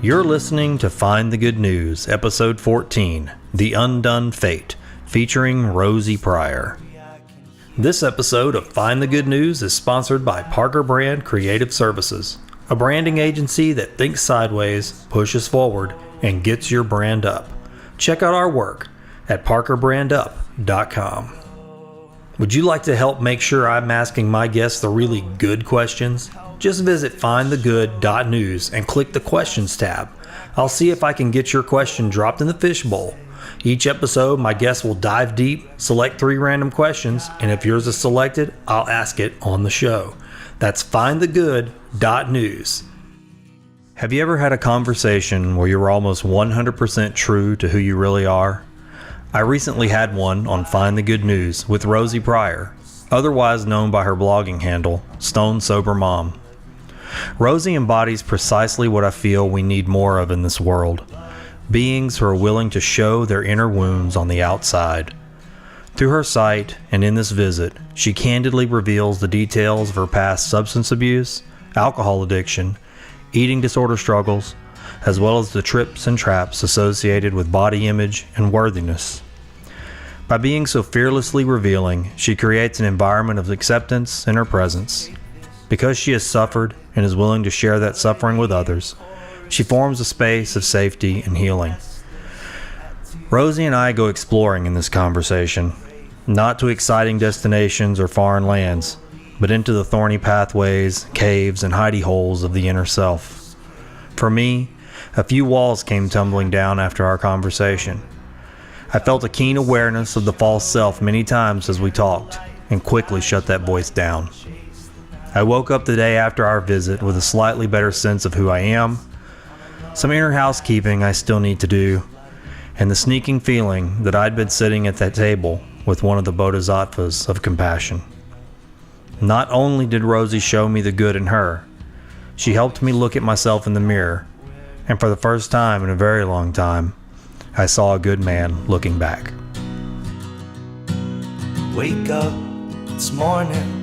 You're listening to Find the Good News, Episode 14, The Undone Fate, featuring Rosie Pryor. This episode of Find the Good News is sponsored by Parker Brand Creative Services, a branding agency that thinks sideways, pushes forward, and gets your brand up. Check out our work at parkerbrandup.com. Would you like to help make sure I'm asking my guests the really good questions? Just visit findthegood.news and click the questions tab. I'll see if I can get your question dropped in the fishbowl. Each episode, my guests will dive deep, select 3 random questions, and if yours is selected, I'll ask it on the show. That's findthegood.news. Have you ever had a conversation where you were almost 100% true to who you really are? I recently had one on Find the Good News with Rosie Pryor, otherwise known by her blogging handle, Stone Sober Mom. Rosie embodies precisely what I feel we need more of in this world. Beings who are willing to show their inner wounds on the outside. Through her site and in this visit, she candidly reveals the details of her past substance abuse, alcohol addiction, eating disorder struggles, as well as the trips and traps associated with body image and worthiness. By being so fearlessly revealing, she creates an environment of acceptance in her presence. Because she has suffered and is willing to share that suffering with others, she forms a space of safety and healing. Rosie and I go exploring in this conversation, not to exciting destinations or foreign lands, but into the thorny pathways, caves, and hidey-holes of the inner self. For me, a few walls came tumbling down after our conversation. I felt a keen awareness of the false self many times as we talked, and quickly shut that voice down. I woke up the day after our visit with a slightly better sense of who I am, some inner housekeeping I still need to do, and the sneaking feeling that I'd been sitting at that table with one of the bodhisattvas of compassion. Not only did Rosie show me the good in her, she helped me look at myself in the mirror, and for the first time in a very long time, I saw a good man looking back. Wake up, it's morning.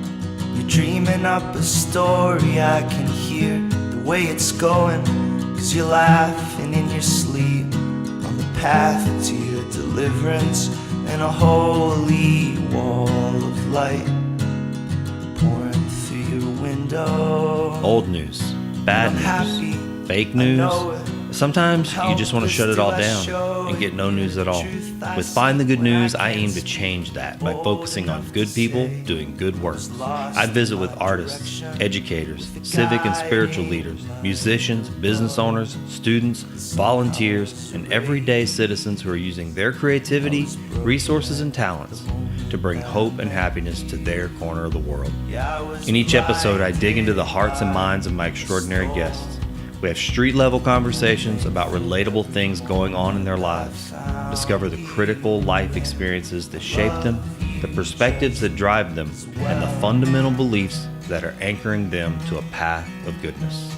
You're dreaming up a story. I can hear the way it's going, 'cause you're laughing in your sleep on the path to your deliverance, and a holy wall of light pouring through your window. Old news, bad news, fake news. Sometimes you just want to shut it all down and get no news at all. With Find the Good News, I aim to change that by focusing on good people doing good work. I visit with artists, educators, civic and spiritual leaders, musicians, business owners, students, volunteers, and everyday citizens who are using their creativity, resources, and talents to bring hope and happiness to their corner of the world. In each episode, I dig into the hearts and minds of my extraordinary guests. We have street-level conversations about relatable things going on in their lives. Discover the critical life experiences that shape them, the perspectives that drive them, and the fundamental beliefs that are anchoring them to a path of goodness.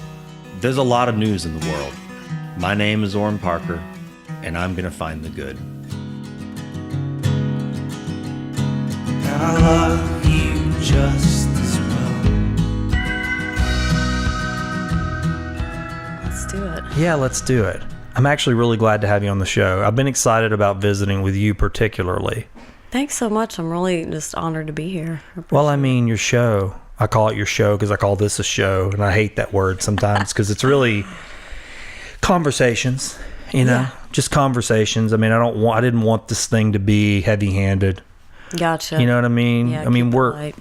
There's a lot of news in the world. My name is Oran Parker, and I'm going to find the good. And I love you just as well. Yeah, let's do it. I'm actually really glad to have you on the show. I've been excited about visiting with you particularly. Thanks so much. I'm really just honored to be here. Well, I mean, your show. I call it your show because I call this a show, and I hate that word sometimes because it's really conversations, just conversations. I mean, I didn't want this thing to be heavy-handed. Gotcha. You know what I mean? Yeah, I mean, we're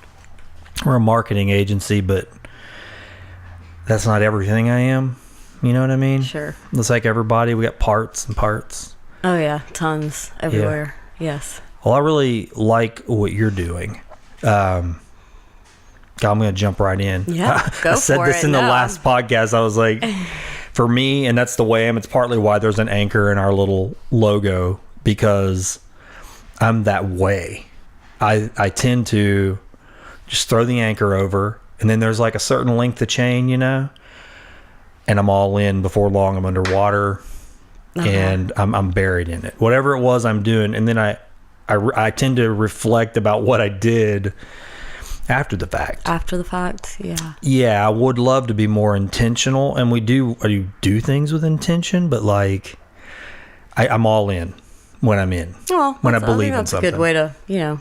a marketing agency, but that's not everything I am. You know what I mean? Sure. It's like everybody. We got parts and parts. Oh, yeah. Tons everywhere. Yeah. Yes. Well, I really like what you're doing. I'm going to jump right in. Yeah, go I said for this it. in the last podcast. I was like, for me, and that's the way I am. It's partly why there's an anchor in our little logo, because I'm that way. I tend to just throw the anchor over, and then there's like a certain length of chain, and I'm all in. Before long, I'm underwater, and I'm buried in it. Whatever it was I'm doing, and then I tend to reflect about what I did after the fact. After the fact, yeah. Yeah, I would love to be more intentional, and I do things with intention, but like I'm all in when I'm in. Well, when I believe think in something. That's a good way to,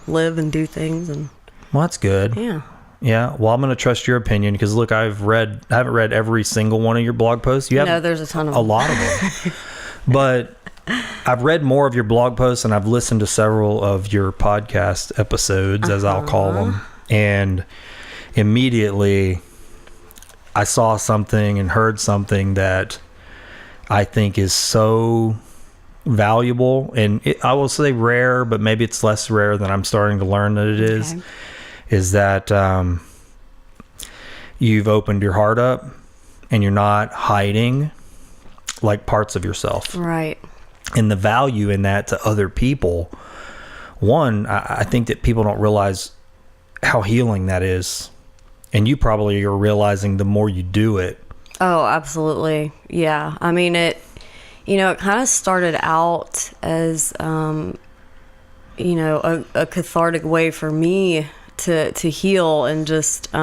live and do things. And well, that's good. yeah. Yeah. Well, I'm going to trust your opinion because look, I haven't read every single one of your blog posts. You have there's a ton of a them. lot of them, but I've read more of your blog posts and I've listened to several of your podcast episodes, as I'll call them. And immediately I saw something and heard something that I think is so valuable, and I will say rare, but maybe it's less rare than I'm starting to learn that it is that you've opened your heart up and you're not hiding like parts of yourself. Right. And the value in that to other people, one, I think that people don't realize how healing that is. And you probably are realizing the more you do it. Oh, absolutely. Yeah. I mean, it kind of started out as, a cathartic way for me to heal and just,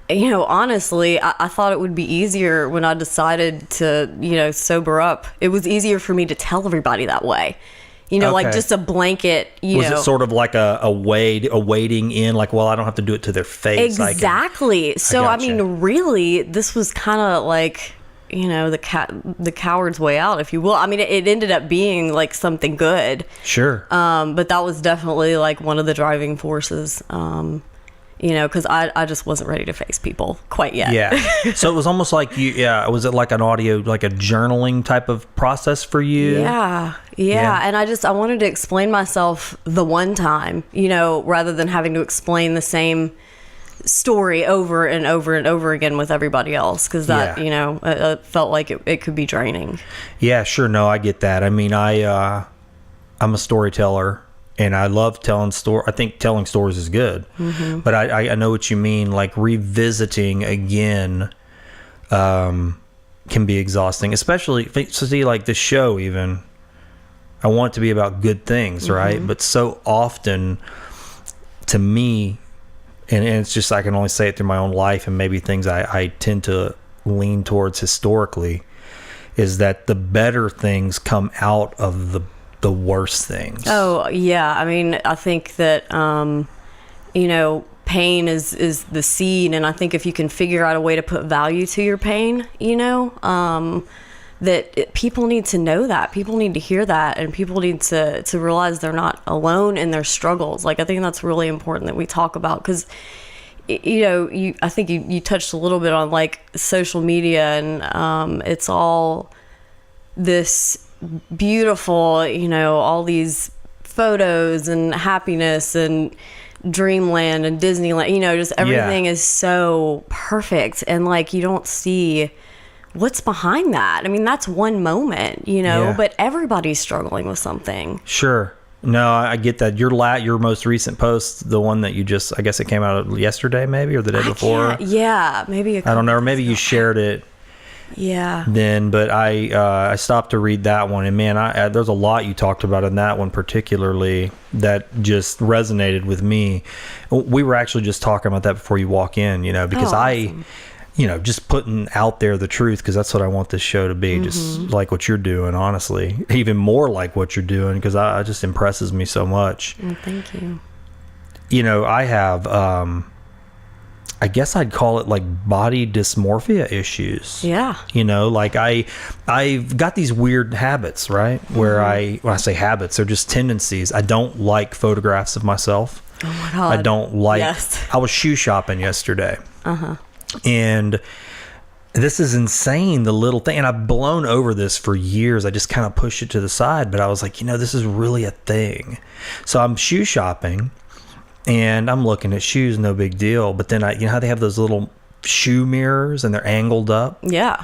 honestly, I thought it would be easier when I decided to, sober up. It was easier for me to tell everybody that way. Like just a blanket, Was it sort of like a wading in, like, well, I don't have to do it to their face. Exactly. I mean, really, this was kind of like, the coward's way out, if you will. I mean, it ended up being like something good. Sure. But that was definitely like one of the driving forces. Because I just wasn't ready to face people quite yet. Yeah. So it was almost like was it like an audio, like a journaling type of process for you? Yeah. And I wanted to explain myself the one time, rather than having to explain the same story over and over and over again with everybody else. Because that, it felt like it could be draining. Yeah, sure. No, I get that. I mean, I'm a storyteller. And I love telling stories. I think telling stories is good. Mm-hmm. But I know what you mean. Like revisiting again can be exhausting. Especially, see, like the show even. I want it to be about good things, right? But so often, to me, and it's just I can only say it through my own life and maybe things I tend to lean towards historically, is that the better things come out of the worst things. Oh, yeah. I mean, I think that, pain is the seed. And I think if you can figure out a way to put value to your pain, people need to know that. People need to hear that. And people need to realize they're not alone in their struggles. Like, I think that's really important that we talk about because, I think you touched a little bit on like social media and it's all this beautiful, all these photos and happiness and dreamland and Disneyland, just everything is so perfect. And like, you don't see what's behind that. I mean, that's one moment, but everybody's struggling with something. Sure. No, I get that. Your most recent post, the one that you just, I guess it came out yesterday maybe, or the day before. Yeah, maybe. I don't know. Or maybe you shared it. Yeah. Then, but I stopped to read that one, and man, there's a lot you talked about in that one particularly that just resonated with me. We were actually just talking about that before you walk in, because awesome. Just putting out there the truth, because that's what I want this show to be, just like what you're doing, honestly, even more like what you're doing, because it just impresses me so much. Well, thank you. I have. I guess I'd call it like body dysmorphia issues. Yeah. Like I've got these weird habits, right? Where when I say habits, they're just tendencies. I don't like photographs of myself. Oh my God. I don't like, yes. I was shoe shopping yesterday. Uh-huh. And this is insane, the little thing. And I've blown over this for years. I just kind of pushed it to the side, but I was like, this is really a thing. So I'm shoe shopping. And I'm looking at shoes, no big deal. But then how they have those little shoe mirrors and they're angled up? Yeah.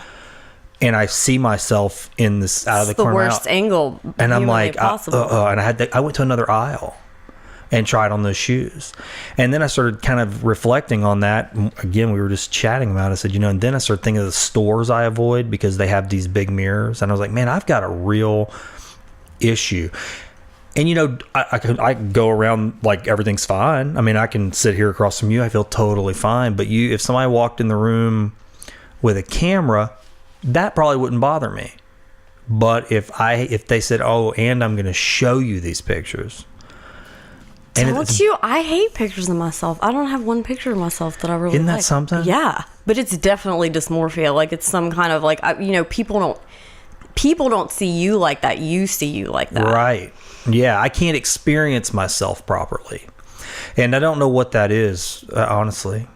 And I see myself in this out of the corner. It's the worst angle. And I'm like, possible. And I went to another aisle and tried on those shoes. And then I started kind of reflecting on that. Again, we were just chatting about it. I said, and then I started thinking of the stores I avoid because they have these big mirrors. And I was like, man, I've got a real issue. And, you know, I can go around like everything's fine. I mean, I can sit here across from you. I feel totally fine. But if somebody walked in the room with a camera, that probably wouldn't bother me. But if they said, oh, and I'm going to show you these pictures. Don't you? I hate pictures of myself. I don't have one picture of myself that I really Isn't that like. something? Yeah. But it's definitely dysmorphia. Like, it's some kind of like, you know, people don't see you like that. You see you like that. Right. Yeah, I can't experience myself properly. And I don't know what that is, honestly.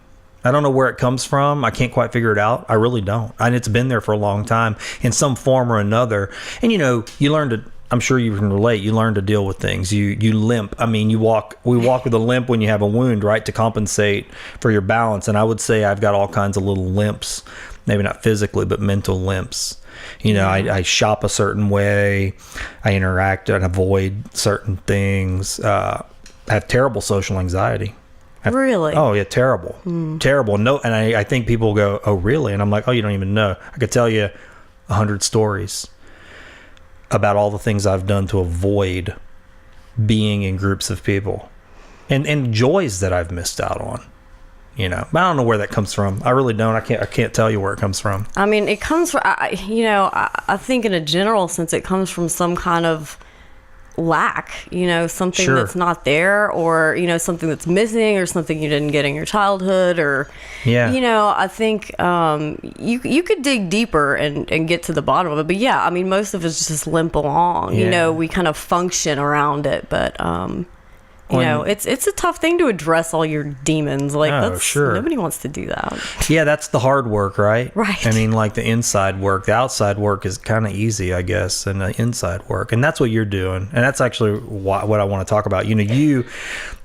I don't know where it comes from. I can't quite figure it out. I really don't. And it's been there for a long time in some form or another. And, you know, you learn to, I'm sure you can relate, you learn to deal with things. You limp. I mean, we walk with a limp when you have a wound, right, to compensate for your balance. And I would say I've got all kinds of little limps, maybe not physically, but mental limps. You know, I shop a certain way, I interact and avoid certain things, I have terrible social anxiety. Really? Oh, yeah, terrible. Terrible. No, and I think people go, oh, really? And I'm like, oh, you don't even know. I could tell you 100 stories about all the things I've done to avoid being in groups of people and joys that I've missed out on. You know, I don't know where that comes from. I really don't. I can't tell you where it comes from. I mean, it comes from, I think in a general sense, it comes from some kind of lack, you know, something that's not there, or, you know, something that's missing, or something you didn't get in your childhood, or, you know, I think you could dig deeper and get to the bottom of it. But yeah, I mean, most of it's just limp along. You know, we kind of function around it, but you know, it's a tough thing to address all your demons. Like, nobody wants to do that. Yeah, that's the hard work, right? Right. I mean, like the inside work. The outside work is kind of easy, I guess, and the inside work. And that's what you're doing. And that's actually what I want to talk about. You know,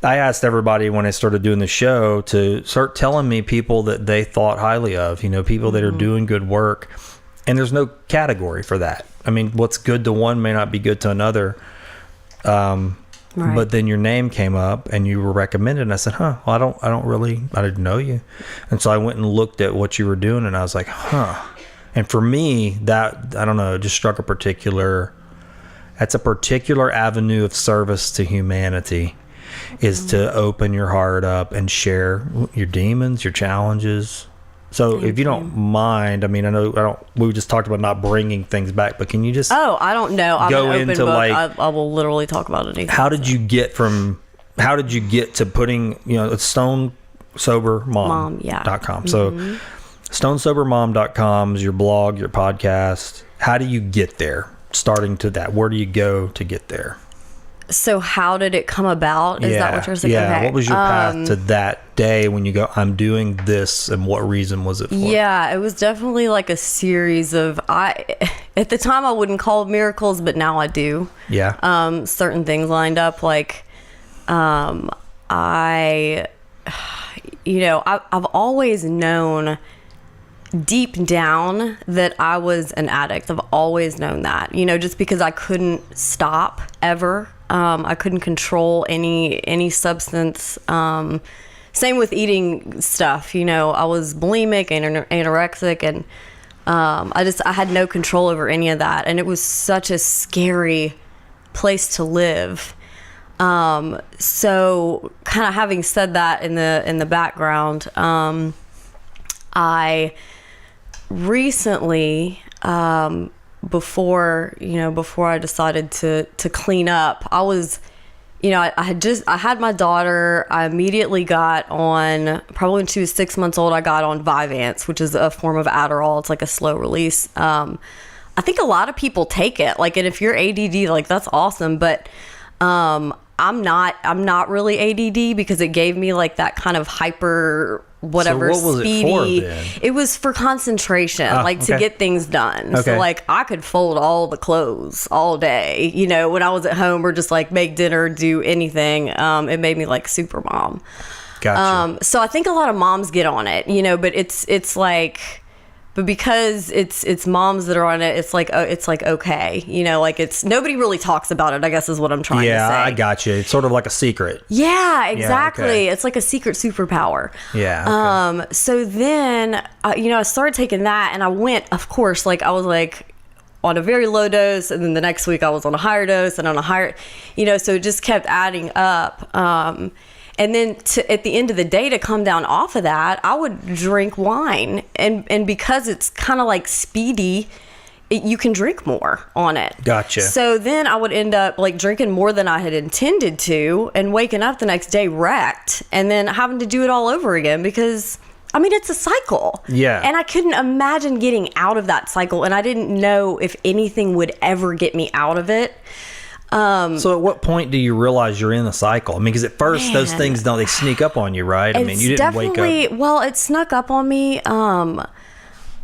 I asked everybody when I started doing the show to start telling me people that they thought highly of, you know, people that are doing good work. And there's no category for that. I mean, what's good to one may not be good to another. Right. But then your name came up and you were recommended, and I said, well, I didn't know you. And so I went and looked at what you were doing, and I was like, And for me, that, I don't know, just struck that's a particular avenue of service to humanity, is to open your heart up and share your demons, your challenges. So if you don't mind, I mean, we just talked about not bringing things back, but can you just I don't know. I'm go an open into book. like, I will literally talk about anything. How did you get to putting, you know, it's stonesobermom.com. So stonesobermom.com is your blog, your podcast. How do you get there? Starting to that, where do you go to get there? So how did it come about? Is that what you're saying? Yeah. Okay. What was your path to that day when you go, I'm doing this, and what reason was it for? Yeah, it was definitely like a series of, at the time I wouldn't call it miracles, but now I do. Yeah. Certain things lined up. Like, I've always known deep down that I was an addict. I've always known that, you know, just because I couldn't stop ever. I couldn't control any substance. Same with eating stuff, you know, I was bulimic and anorexic, and I had no control over any of that. And it was such a scary place to live. So kind of having said that in the background, I recently, before I decided to clean up, I was, you know, I had my daughter. I immediately got on, probably when she was 6 months old, I got on Vyvanse, which is a form of Adderall. It's like a slow release. I think a lot of people take it, like, and if you're ADD, like, that's awesome. But, I'm not really ADD, because it gave me like that kind of hyper whatever, so what was speedy. It for then? It was for concentration, to get things done. Okay. So like I could fold all the clothes all day, you know, when I was at home, or just like make dinner, do anything. It made me like super mom. Gotcha. So I think a lot of moms get on it, you know, but it's like, but because it's moms that are on it, it's like okay, you know, like it's, nobody really talks about it, I guess is what I'm trying to say. Yeah, I got you. It's sort of like a secret. Yeah, exactly. Yeah, okay. It's like a secret superpower. Yeah. Okay. So then, you know, I started taking that, and I went, of course, like I was like, on a very low dose, and then the next week I was on a higher dose and on a higher, so it just kept adding up. And then at the end of the day, to come down off of that, I would drink wine, and because it's kind of like speedy, you can drink more on it. Gotcha. So then I would end up like drinking more than I had intended to, and waking up the next day wrecked, and then having to do it all over again because, I mean, it's a cycle. Yeah. And I couldn't imagine getting out of that cycle, and I didn't know if anything would ever get me out of it. So at what point do you realize you're in the cycle? I mean, because at first those things they sneak up on you, right? I mean, you didn't wake up. Well, it snuck up on me.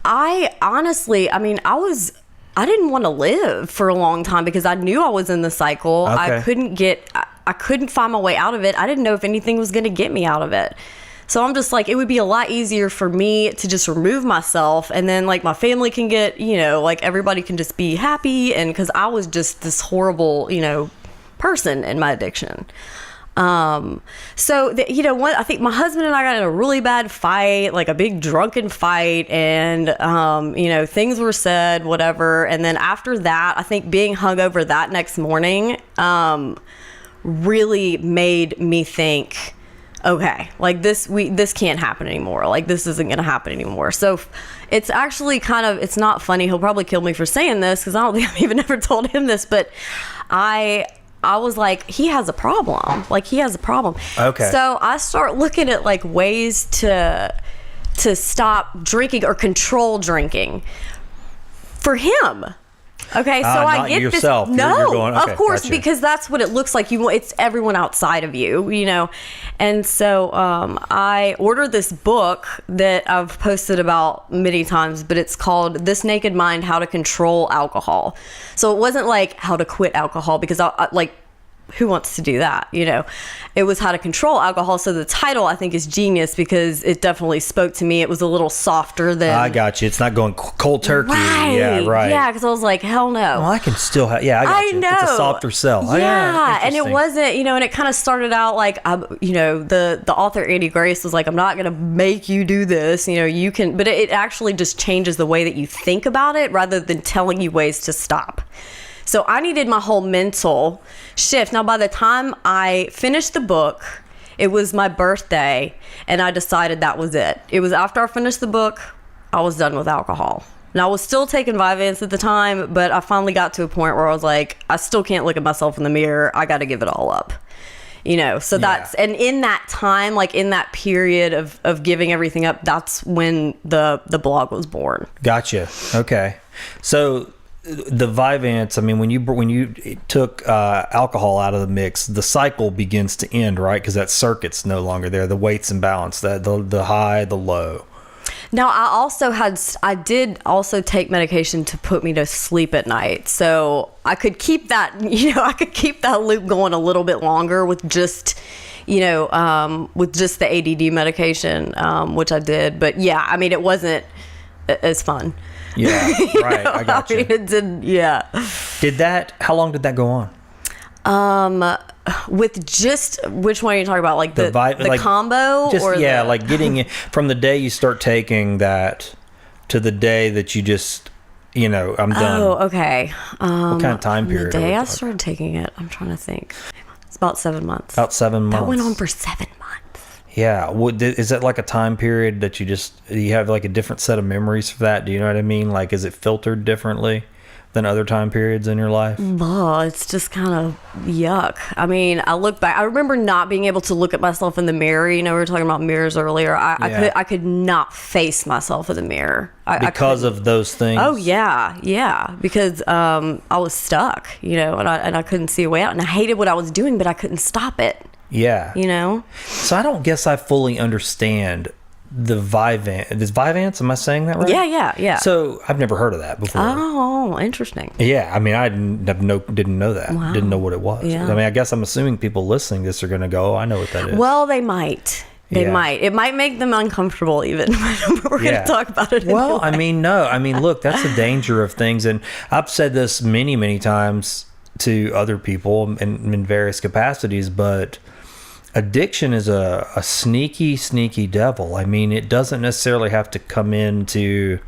I honestly, I mean, I didn't want to live for a long time because I knew I was in the cycle. Okay. I couldn't find my way out of it. I didn't know if anything was going to get me out of it. So I'm just like, it would be a lot easier for me to just remove myself, and then like my family can get, like everybody can just be happy. And because I was just this horrible, person in my addiction. I think my husband and I got in a really bad fight, like a big drunken fight, and things were said, whatever. And then after that, I think being hungover that next morning really made me think, okay, like this can't happen anymore. Like this isn't going to happen anymore. So it's actually it's not funny. He'll probably kill me for saying this because I don't think I've even ever told him this, but I was like, he has a problem. Like he has a problem. Okay. So I start looking at like ways to stop drinking or control drinking for him. Okay, so I get yourself. this. No, you're going, okay, of course, gotcha. because that's what it looks like. It's everyone outside of you, And so I ordered this book that I've posted about many times, but it's called "This Naked Mind: How to Control Alcohol." So it wasn't like how to quit alcohol, because I like, who wants to do that? It was how to control alcohol. So the title, I think, is genius because it definitely spoke to me. It was a little softer than. I got you. It's not going cold turkey. Right. Yeah, right. Yeah, because I was like, hell no. Well, I can still have. Yeah, I got you. know. It's a softer sell. Yeah, and it wasn't. And it kind of started out like, the author Andy Grace was like, I'm not gonna make you do this. You can, but it actually just changes the way that you think about it rather than telling you ways to stop. So I needed my whole mental shift. Now, by the time I finished the book, it was my birthday, and I decided that was it. It was after I finished the book, I was done with alcohol. And I was still taking Vyvanse at the time, but I finally got to a point where I was like, I still can't look at myself in the mirror. I got to give it all up. So that's, and in that time, like in that period of giving everything up, that's when the blog was born. Gotcha. Okay. So the Vyvanse, I mean, when you took alcohol out of the mix, the cycle begins to end, right? Because that circuit's no longer there. The weight's in balance. That the high, the low. Now, I did also take medication to put me to sleep at night, so I could keep that. I could keep that loop going a little bit longer with just. With just the ADD medication, which I did. But yeah, I mean, it wasn't as fun. Yeah, right. I got you. It didn't. Yeah. How long did that go on? With just, which one are you talking about? Like the like, combo? Just, or like getting it from the day you start taking that to the day that you just, I'm done. Oh, okay. What kind of time period? The day I started taking it, I'm trying to think. It's about 7 months. About 7 months. That went on for 7 months. Yeah. Is that like a time period that you have like a different set of memories for that? Do you know what I mean? Like, is it filtered differently than other time periods in your life? Oh, it's just kind of yuck. I mean, I look back. I remember not being able to look at myself in the mirror. We were talking about mirrors earlier. I could not face myself in the mirror. Because of those things? Oh, yeah. Because I was stuck, and I couldn't see a way out. And I hated what I was doing, but I couldn't stop it. Yeah. So I don't guess I fully understand the Vyvanse. Is Vyvanse, am I saying that right? Yeah. So I've never heard of that before. Oh, interesting. Yeah, I mean, I didn't know that. Wow. Didn't know what it was. Yeah. I mean, I guess I'm assuming people listening to this are going to go, oh, I know what that is. Well, they might. They might. It might make them uncomfortable even. We're going to talk about it. Well, anyway. I mean, no. I mean, look, that's the danger of things. And I've said this many, many times to other people in various capacities, but addiction is a sneaky devil. I mean, it doesn't necessarily have to come into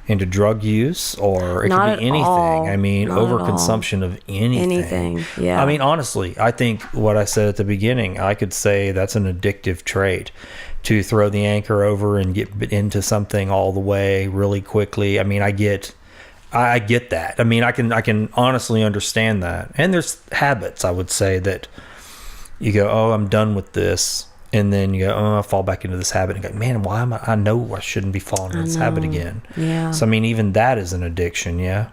into drug use, or it Not could be at anything. all. I mean, Not at all. overconsumption of anything. Yeah. I mean, honestly, I think what I said at the beginning, I could say that's an addictive trait, to throw the anchor over and get into something all the way really quickly. I mean, I get that. I mean, I can honestly understand that. And there's habits, I would say, that you go, oh, I'm done with this. And then you go, oh, I fall back into this habit. And go, man, why am I know I shouldn't be falling into this habit again. Yeah. So, I mean, even that is an addiction, yeah?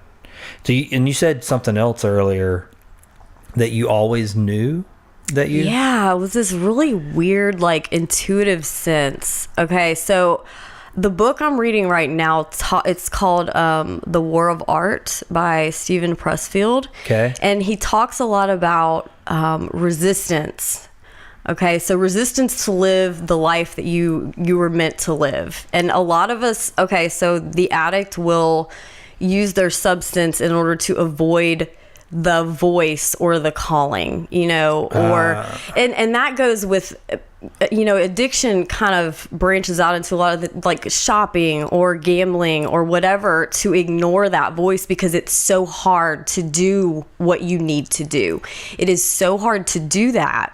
And you said something else earlier, that you always knew that you... Yeah, it was this really weird, like, intuitive sense. Okay, so the book I'm reading right now, it's called The War of Art by Stephen Pressfield. Okay. And he talks a lot about resistance. Okay, so resistance to live the life that you were meant to live. And a lot of us, okay, so the addict will use their substance in order to avoid the voice or the calling, you know, or and that goes with, you know, addiction kind of branches out into a lot of the, like, shopping or gambling or whatever, to ignore that voice because it's so hard to do what you need to do. It is so hard to do that.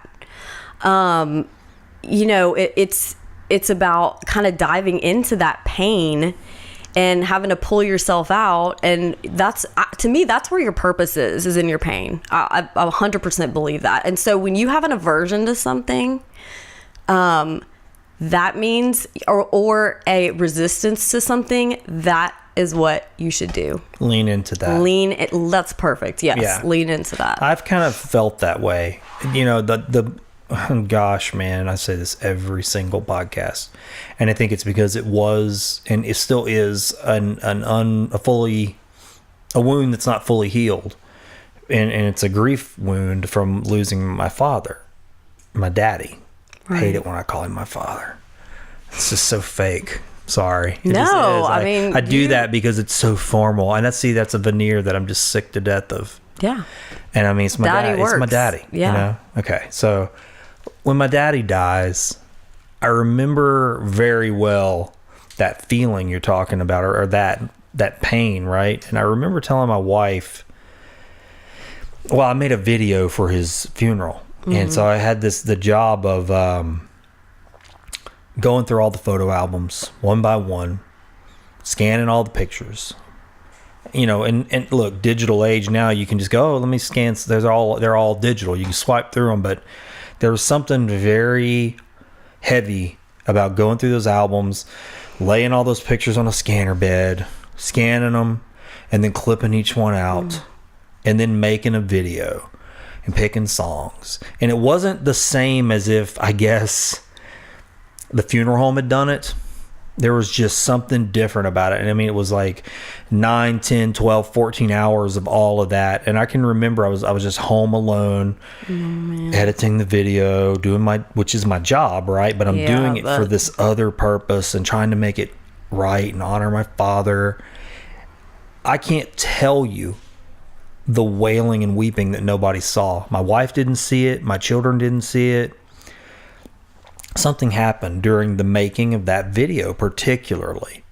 You know, it's about kind of diving into that pain and having to pull yourself out. And that's, to me, that's where your purpose is in your pain. I 100% believe that. And so when you have an aversion to something, that means, or a resistance to something, that is what you should do. Lean into that. That's perfect. Yes. Yeah. Lean into that. I've kind of felt that way. You know, gosh, man, I say this every single podcast, and I think it's because it was, and it still is, a wound that's not fully healed, and it's a grief wound from losing my father, my daddy. Right. I hate it when I call him my father. It's just so fake. Sorry. I mean, I do that because it's so formal, and that's a veneer that I'm just sick to death of. Yeah. And I mean, it's my daddy. It's my daddy. Yeah. You know? Okay, so when my daddy dies, I remember very well that feeling you're talking about, or that pain, right? And I remember telling my wife, well, I made a video for his funeral. Mm-hmm. And so I had the job of going through all the photo albums one by one, scanning all the pictures. You know, and look, digital age now, you can just go, oh, let me scan. They're all digital. You can swipe through them, but there was something very heavy about going through those albums, laying all those pictures on a scanner bed, scanning them, and then clipping each one out, and then making a video and picking songs. And it wasn't the same as if, I guess, the funeral home had done it. There was just something different about it. And I mean, it was like 9, 10, 12, 14 hours of all of that. And I can remember I was just home alone, editing the video, which is my job, right? But I'm doing it for this other purpose and trying to make it right and honor my father. I can't tell you the wailing and weeping that nobody saw. My wife didn't see it. My children didn't see it. Something happened during the making of that video, particularly.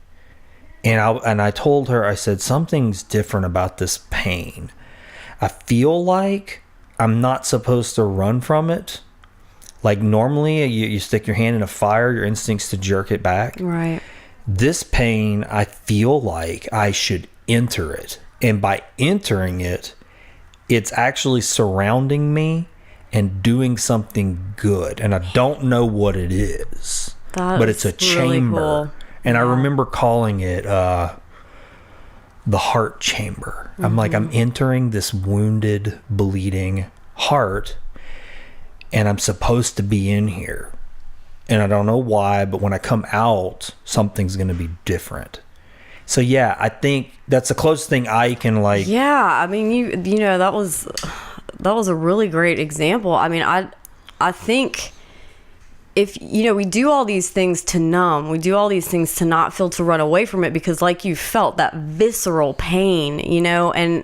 And I told her, I said, something's different about this pain. I feel like I'm not supposed to run from it. Like normally you stick your hand in a fire, your instinct's to jerk it back. Right. This pain, I feel like I should enter it. And by entering it, it's actually surrounding me and doing something good. And I don't know what it is. But it's a chamber. Really cool. And I remember calling it the heart chamber. Mm-hmm. I'm like, I'm entering this wounded, bleeding heart, and I'm supposed to be in here. And I don't know why, but when I come out, something's going to be different. So yeah, I think that's the closest thing I can like. Yeah, I mean, you know, that was a really great example. I mean, I think if, you know, we do all these things to numb, we do all these things to not feel, to run away from it, because like you felt that visceral pain, you know, and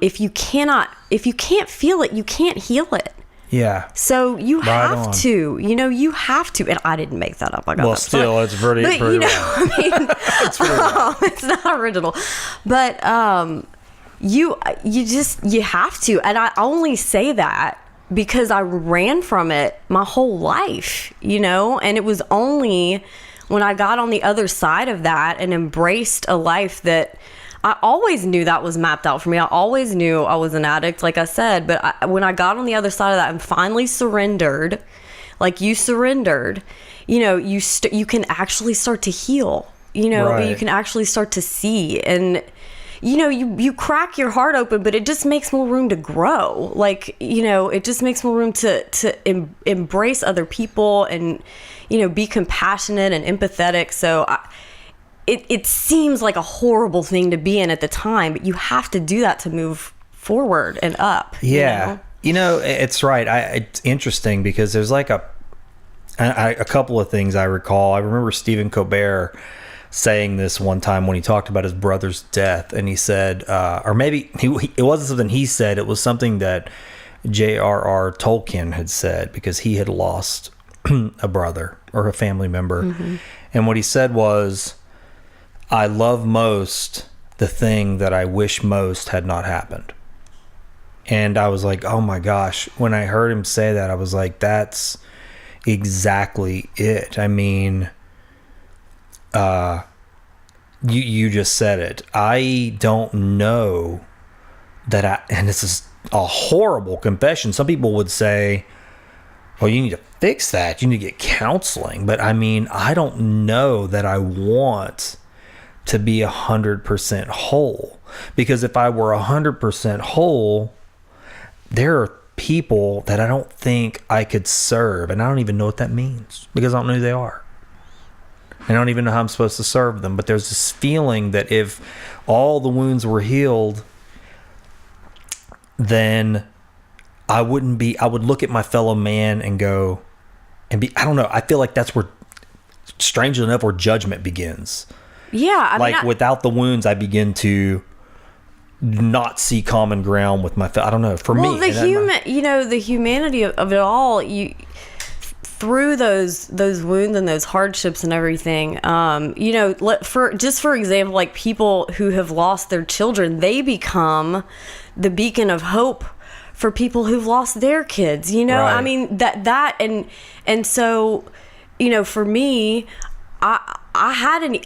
if you can't feel it, you can't heal it. Yeah. So you Right have on. to, you have to, and I didn't make that up. I got Well, that. still, it's pretty But, pretty wrong. I mean, it's not original, but you have to, and I only say that because I ran from it my whole life, and it was only when I got on the other side of that and embraced a life that I always knew that was mapped out for me. I always knew I was an addict, like I said, but when I got on the other side of that and finally surrendered, like you surrendered, you can actually start to heal, Right. you can actually start to see, and you crack your heart open, but it just makes more room to grow. Like, it just makes more room to embrace other people and, be compassionate and empathetic. So it seems like a horrible thing to be in at the time, but you have to do that to move forward and up. Yeah. It's right. It's interesting because there's like a couple of things I recall. I remember Stephen Colbert saying this one time when he talked about his brother's death, and he said, or maybe it wasn't something he said, it was something that J.R.R. Tolkien had said, because he had lost a brother or a family member. Mm-hmm. And what he said was, I love most the thing that I wish most had not happened. And I was like, oh my gosh, when I heard him say that, I was like, that's exactly it. I mean, you just said it. I don't know that and this is a horrible confession. Some people would say, well, you need to fix that. You need to get counseling. But I mean, I don't know that I want to be 100% whole, because if I were 100% whole, there are people that I don't think I could serve, and I don't even know what that means because I don't know who they are. I don't even know how I'm supposed to serve them. But there's this feeling that if all the wounds were healed, then I would look at my fellow man and go and be, I don't know. I feel like that's where, strangely enough, where judgment begins. Yeah. I mean, without the wounds, I begin to not see common ground with my I don't know, for me. The humanity of it all, through those wounds and those hardships and everything, for example, like people who have lost their children, they become the beacon of hope for people who've lost their kids, Right. I mean, that and so, for me, I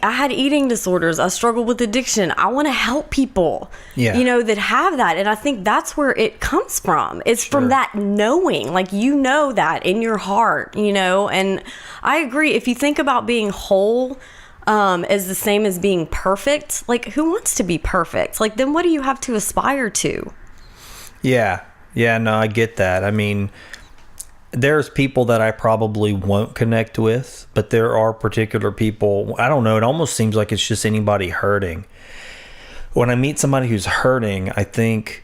had eating disorders. I struggled with addiction. I want to help people, that have that. And I think that's where it comes from. It's from that knowing, like, that in your heart, and I agree. If you think about being whole as the same as being perfect, like, who wants to be perfect? Like, then what do you have to aspire to? Yeah, no, I get that. I mean, there's people that I probably won't connect with, but there are particular people, I don't know, it almost seems like it's just anybody hurting. When I meet somebody who's hurting, I think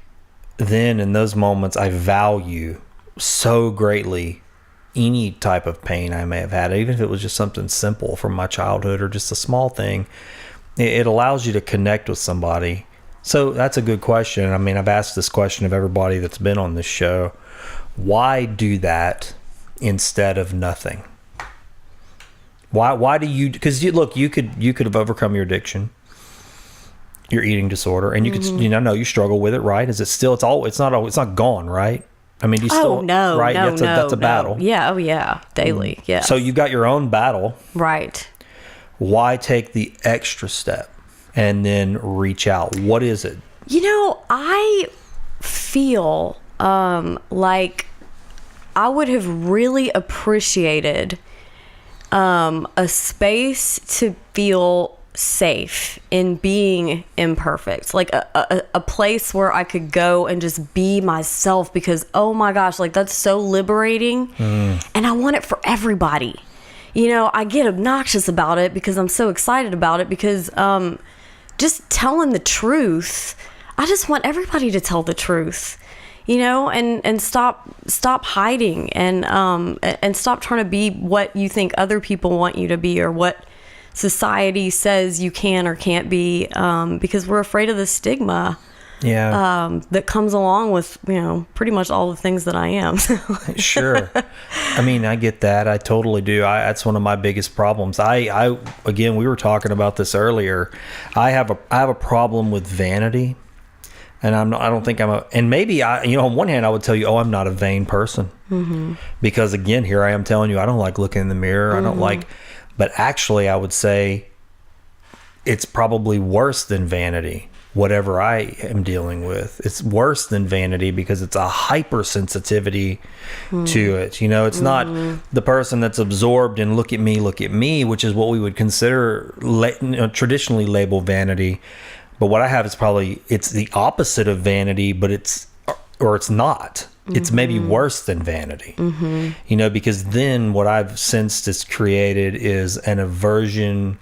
then in those moments I value so greatly any type of pain I may have had, even if it was just something simple from my childhood or just a small thing. It allows you to connect with somebody. So that's a good question. I mean, I've asked this question of everybody that's been on this show. Why do that instead of nothing? Why do you? Because you could have overcome your addiction, your eating disorder, and you could you struggle with it, right? Is it still? It's not gone, right? I mean, you still right? That's a battle. Yeah, daily. Yeah. So you got your own battle, right? Why take the extra step and then reach out? What is it? I feel like I would have really appreciated a space to feel safe in being imperfect, like a place where I could go and just be myself, because oh my gosh, like, that's so liberating. And I want it for everybody. I get obnoxious about it because I'm so excited about it, because just telling the truth, I just want everybody to tell the truth, and stop hiding and stop trying to be what you think other people want you to be, or what society says you can or can't be, because we're afraid of the stigma that comes along with, pretty much all the things that I am. Sure. I mean, I get that. I totally do. That's one of my biggest problems. Again, we were talking about this earlier. I have a problem with vanity, and I don't think and maybe on one hand I would tell you, I'm not a vain person, because again, here I am telling you, I don't like looking in the mirror. I don't like, but actually I would say it's probably worse than vanity. Whatever I am dealing with, it's worse than vanity because it's a hypersensitivity to it. It's not the person that's absorbed in look at me, which is what we would consider traditionally label vanity. But what I have is it's the opposite of vanity, but it's not. It's maybe worse than vanity, because then what I've sensed is created is an aversion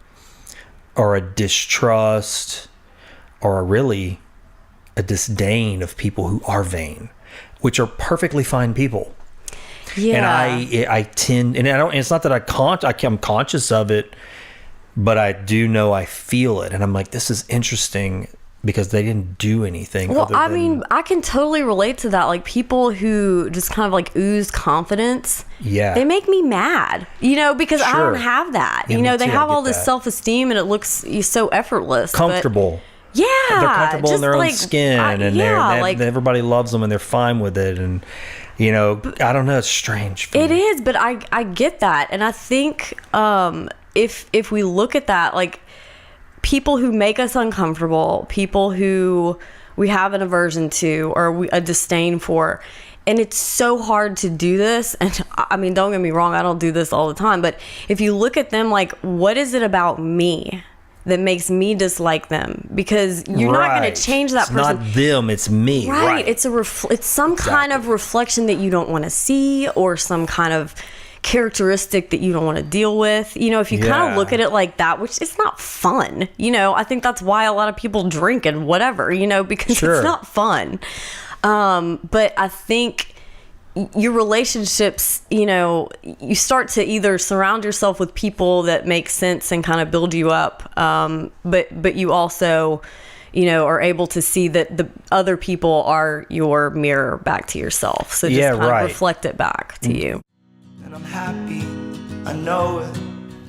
or a distrust, or really a disdain of people who are vain, which are perfectly fine people. Yeah. And I tend, and it's not that I'm conscious of it, but I do know I feel it. And I'm like, this is interesting because they didn't do anything. Well, I can totally relate to that. Like people who just kind of like ooze confidence. Yeah. They make me mad, because I don't have that. Yeah, they have all this self-esteem and it looks so effortless. Comfortable. Yeah, they're comfortable in their own skin, and everybody loves them, and they're fine with it. And I don't know, it's strange. It is, but I get that, and I think if we look at that, like people who make us uncomfortable, people who we have an aversion to or a disdain for, and it's so hard to do this. And I mean, don't get me wrong, I don't do this all the time, but if you look at them, like, what is it about me that makes me dislike them? Because you're not going to change that person. It's not them, it's me. Right. It's some kind of reflection that you don't want to see, or some kind of characteristic that you don't want to deal with. If you kind of look at it like that, which is not fun. I think that's why a lot of people drink and whatever, because it's not fun. But I think your relationships, you start to either surround yourself with people that make sense and kind of build you up, but you also, are able to see that the other people are your mirror back to yourself. So just kind of reflect it back to you. And I'm happy, I know it.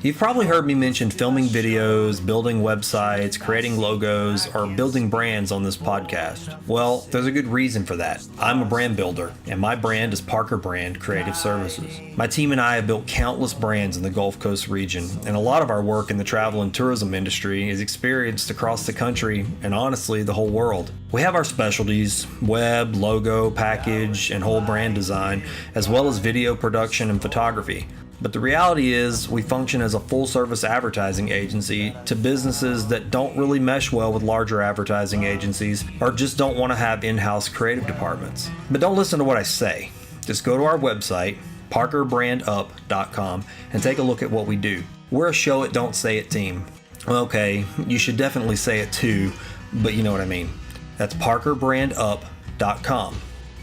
You've probably heard me mention filming videos, building websites, creating logos, or building brands on this podcast. Well, there's a good reason for that. I'm a brand builder, and my brand is Parker Brand Creative Services. My team and I have built countless brands in the Gulf Coast region, and a lot of our work in the travel and tourism industry is experienced across the country and honestly the whole world. We have our specialties: web, logo, package, and whole brand design, as well as video production and photography. But the reality is, we function as a full-service advertising agency to businesses that don't really mesh well with larger advertising agencies, or just don't want to have in-house creative departments. But don't listen to what I say. Just go to our website, parkerbrandup.com, and take a look at what we do. We're a show it, don't say it team. Okay, you should definitely say it too, but you know what I mean. That's parkerbrandup.com.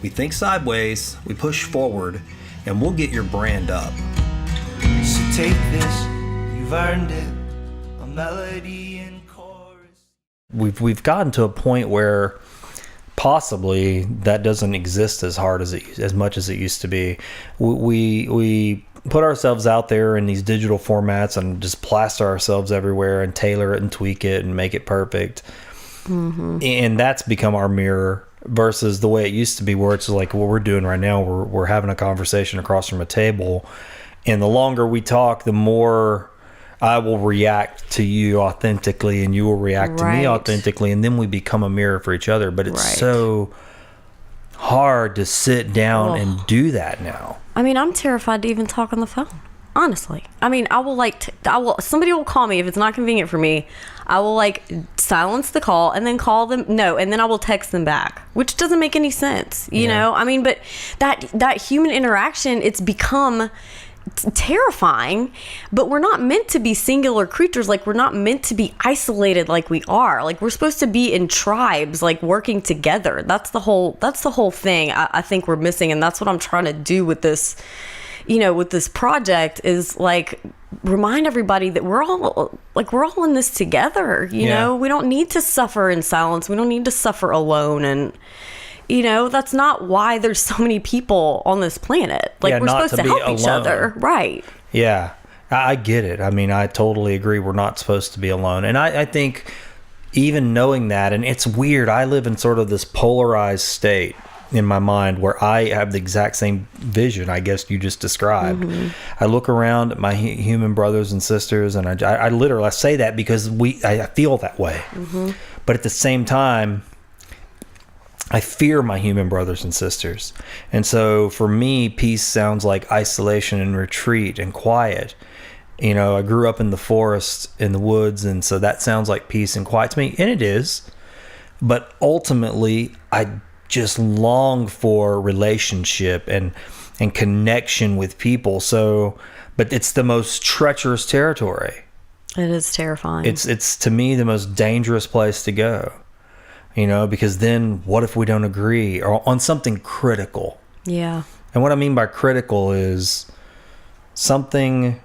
We think sideways, we push forward, and we'll get your brand up. So take this, you've earned it, a melody and chorus. We've gotten to a point where possibly that doesn't exist as much as it used to be. We put ourselves out there in these digital formats and just plaster ourselves everywhere and tailor it and tweak it and make it perfect. Mm-hmm. And that's become our mirror versus the way it used to be, where it's like what we're doing right now. We're having a conversation across from a table. And the longer we talk, the more I will react to you authentically and you will react to me authentically. And then we become a mirror for each other. But it's so hard to sit down and do that now. I mean, I'm terrified to even talk on the phone, honestly. I mean, somebody will call me. If it's not convenient for me, I will silence the call and then call them. No, and then I will text them back, which doesn't make any sense, you know? I mean, but that human interaction, it's become terrifying. But we're not meant to be singular creatures. We're not meant to be isolated like we are. We're supposed to be in tribes, working together. That's the whole thing I think we're missing. And that's what I'm trying to do with this, with this project, is remind everybody that we're all in this together. You know, we don't need to suffer in silence. We don't need to suffer alone. And, you know, that's not why there's so many people on this planet. Like, we're supposed to help each other. Right. Yeah. I get it. I mean, I totally agree. We're not supposed to be alone. And I think even knowing that, and it's weird, I live in sort of this polarized state in my mind where I have the exact same vision I guess you just described. I look around at my human brothers and sisters, and I literally, I say that because I feel that way. But at the same time, I fear my human brothers and sisters. And so for me, peace sounds like isolation and retreat and quiet. You know, I grew up in the forest, in the woods, and so that sounds like peace and quiet to me, and it is. But ultimately, I just long for relationship and connection with people. So, but it's the most treacherous territory. It is terrifying. It's to me the most dangerous place to go. You know, because then what if we don't agree or on something critical? Yeah. And what I mean by critical is something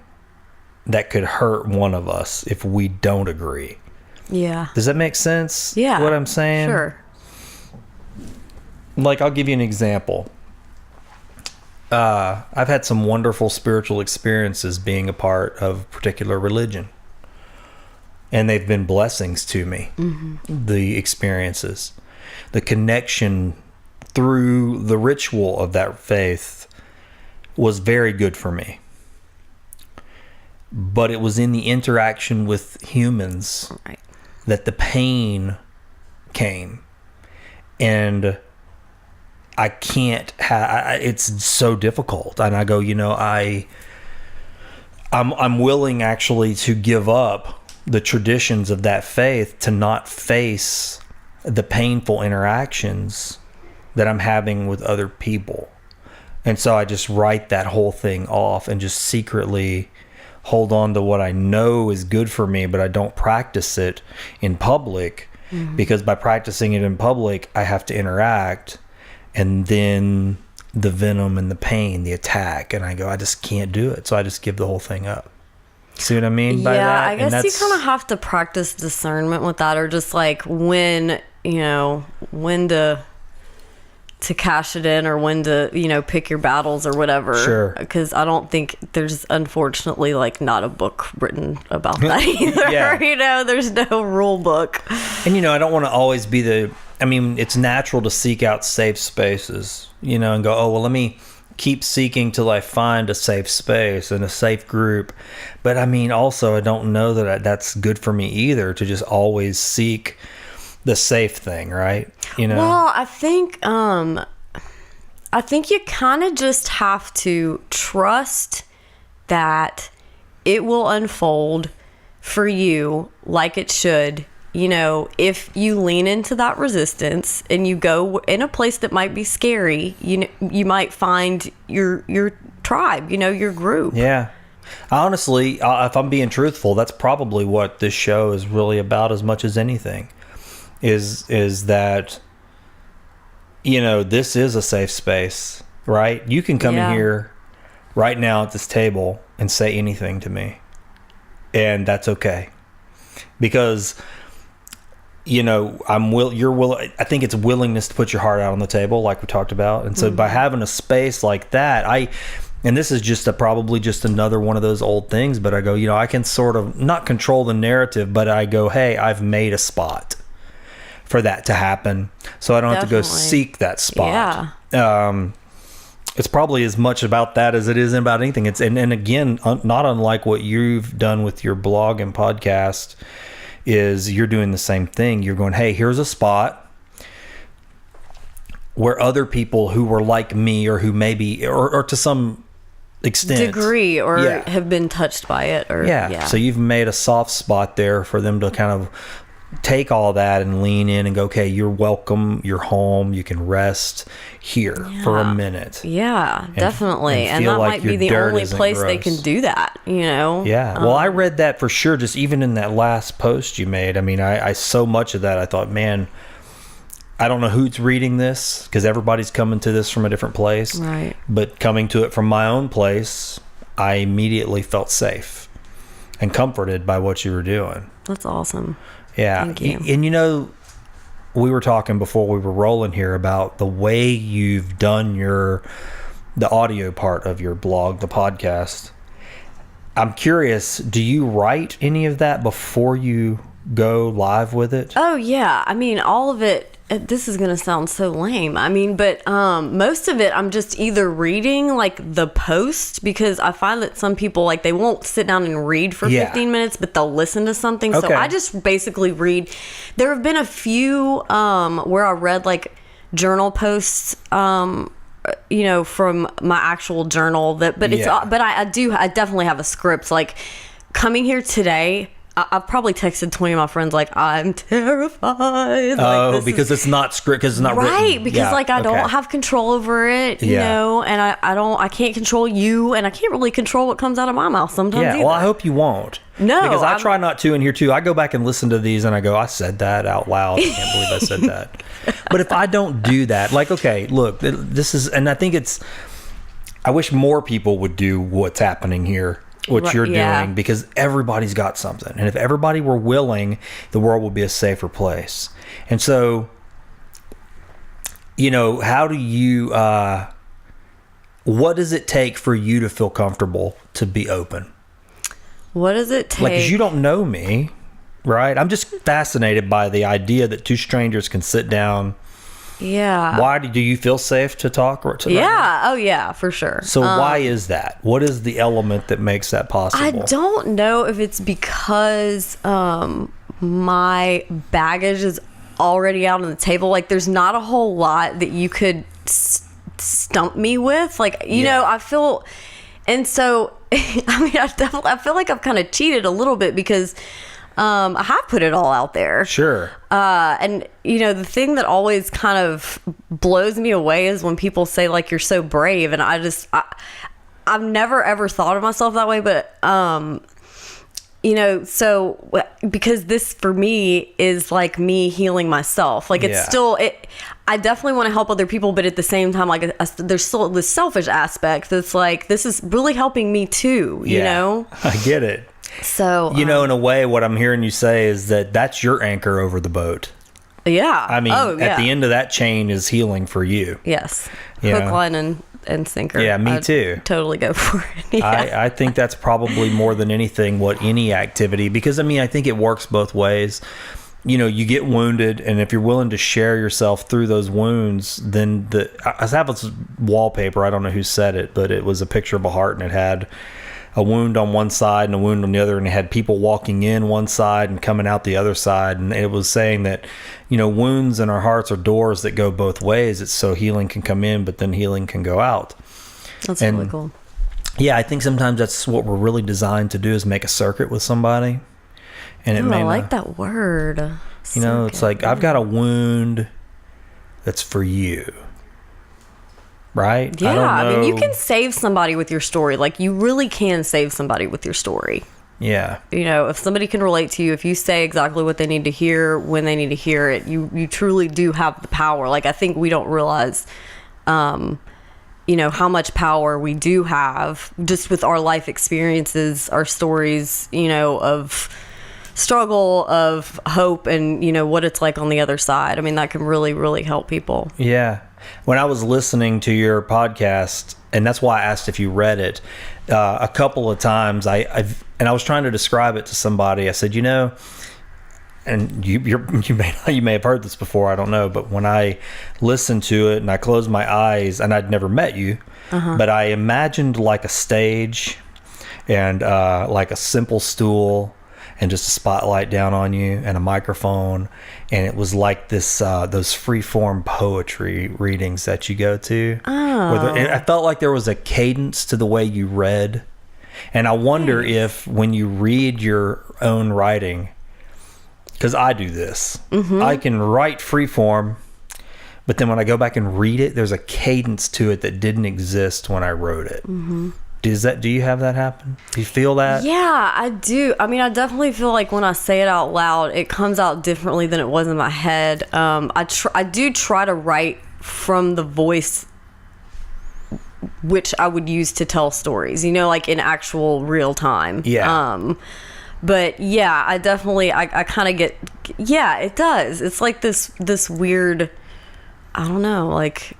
that could hurt one of us if we don't agree. Yeah. Does that make sense? Yeah. What I'm saying? Sure. Like, I'll give you an example. I've had some wonderful spiritual experiences being a part of a particular religion. And they've been blessings to me, the experiences. The connection through the ritual of that faith was very good for me. But it was in the interaction with humans that the pain came. And I can't it's so difficult. And I go, you know, I'm willing actually to give up the traditions of that faith to not face the painful interactions that I'm having with other people. And so I just write that whole thing off and just secretly hold on to what I know is good for me, but I don't practice it in public because by practicing it in public, I have to interact, and then the venom and the pain, the attack, and I go, I just can't do it. So I just give the whole thing up. See what I mean by that? Yeah, I guess you kind of have to practice discernment with that, or just like when to cash it in, or when to, you know, pick your battles or whatever. Sure. Because I don't think there's, unfortunately, like, not a book written about that either. Yeah. You know, there's no rule book. And, you know, I don't want to always be it's natural to seek out safe spaces, you know, and go, oh, well, let me keep seeking till I find a safe space and a safe group. But I mean, also, I don't know that that's good for me either, to just always seek the safe thing, right? You know? Well, I think you kind of just have to trust that it will unfold for you like it should. You know, if you lean into that resistance and you go in a place that might be scary, you might find your tribe, you know, your group. Yeah. Honestly, if I'm being truthful, that's probably what this show is really about as much as anything. Is that, you know, this is a safe space, right? You can come in here right now at this table and say anything to me, and that's okay, because, you know, I think it's willingness to put your heart out on the table, like we talked about. And so by having a space like that, and this is probably just another one of those old things, but I go, you know, I can sort of not control the narrative, but I go, hey, I've made a spot for that to happen, so I don't have to go seek that spot. Yeah. It's probably as much about that as it is about anything. It's and again, not unlike what you've done with your blog and podcast, is you're doing the same thing. You're going, hey, here's a spot where other people who were like me, or who maybe, or to some extent, degree, or have been touched by it, or So you've made a soft spot there for them to kind of take all that and lean in and go, okay, you're welcome, you're home, you can rest here for a minute. Yeah, definitely. And that might be the only place they can do that, you know? Yeah. Well, I read that for sure, just even in that last post you made. I mean, I so much of that, I thought, man, I don't know who's reading this, because everybody's coming to this from a different place. Right. But coming to it from my own place, I immediately felt safe. and comforted by what you were doing. That's awesome. Yeah. Thank you. And you know, we were talking before we were rolling here about the way you've done the audio part of your blog, the podcast. I'm curious, do you write any of that before you go live with it? Oh, yeah. I mean, all of it, this is going to sound so lame. I mean, but most of it, I'm just either reading like the post, because I find that some people, like, they won't sit down and read for 15 minutes, but they'll listen to something. Okay. So I just basically read. There have been a few where I read like journal posts, you know, from my actual journal, but I definitely have a script. Like, coming here today, I've probably texted 20 of my friends, like, I'm terrified. Oh, like, because it's not script, because it's not written. Right, because like I don't have control over it, you know, and I can't control you, and I can't really control what comes out of my mouth sometimes either. Well, I hope you won't. No. Because I try not to in here too. I go back and listen to these and I go, I said that out loud. I can't believe I said that. But if I don't do that, like, okay, look, this is, and I think I wish more people would do what's happening here. What you're doing, because everybody's got something, and if everybody were willing, the world would be a safer place. And so, you know, how do you what does it take for you to feel comfortable to be open? What does it take? Like, 'cause you don't know me, right? I'm just fascinated by the idea that two strangers can sit down. Yeah. Why do you feel safe to talk or to? Yeah. Oh, yeah, for sure. So why is that? What is the element that makes that possible? I don't know if it's because my baggage is already out on the table. Like, there's not a whole lot that you could stump me with. Like, you know, I feel, and so I mean, I feel like I've kind of cheated a little bit, because I have put it all out there. Sure. And, you know, the thing that always kind of blows me away is when people say, like, you're so brave. And I've never, ever thought of myself that way. But, you know, so because this for me is like me healing myself. Like, it's still, I definitely want to help other people. But at the same time, like, there's still this selfish aspect that's like, this is really helping me too, you know? I get it. So, you know, in a way, what I'm hearing you say is that that's your anchor over the boat. Yeah. I mean, at the end of that chain is healing for you. Yes. You Hook, know? line, and sinker. Yeah, me too. Totally go for it. Yeah. I think that's probably more than anything what any activity, because I mean, I think it works both ways. You know, you get wounded, and if you're willing to share yourself through those wounds, then I have this wallpaper, I don't know who said it, but it was a picture of a heart, and it had a wound on one side and a wound on the other, and it had people walking in one side and coming out the other side, and it was saying that, you know, wounds in our hearts are doors that go both ways. It's so healing can come in, but then healing can go out. That's really cool. Yeah, I think sometimes that's what we're really designed to do, is make a circuit with somebody. And it may I like that word. You know, it's like, I've got a wound that's for you. Right? Yeah, I mean, you can save somebody with your story. Like, you really can save somebody with your story. Yeah. You know, if somebody can relate to you, if you say exactly what they need to hear when they need to hear it, you truly do have the power. Like, I think we don't realize, you know, how much power we do have just with our life experiences, our stories, you know, of struggle, of hope, and, you know, what it's like on the other side. I mean, that can really, really help people. Yeah. When I was listening to your podcast, and that's why I asked if you read it, a couple of times, I was trying to describe it to somebody. I said, you know, and you may have heard this before, I don't know, but when I listened to it and I closed my eyes, and I'd never met you, but I imagined like a stage and like a simple stool, and just a spotlight down on you and a microphone, and it was like this those free-form poetry readings that you go to. I felt like there was a cadence to the way you read, and I wonder if when you read your own writing, because I do this, I can write free-form, but then when I go back and read it, there's a cadence to it that didn't exist when I wrote it. Do you have that happen? Do you feel that? Yeah, I do. I mean, I definitely feel like when I say it out loud, it comes out differently than it was in my head. I do try to write from the voice which I would use to tell stories, you know, like in actual real time. Yeah. But yeah, I definitely, I kind of get, yeah, it does. It's like this weird, I don't know, like,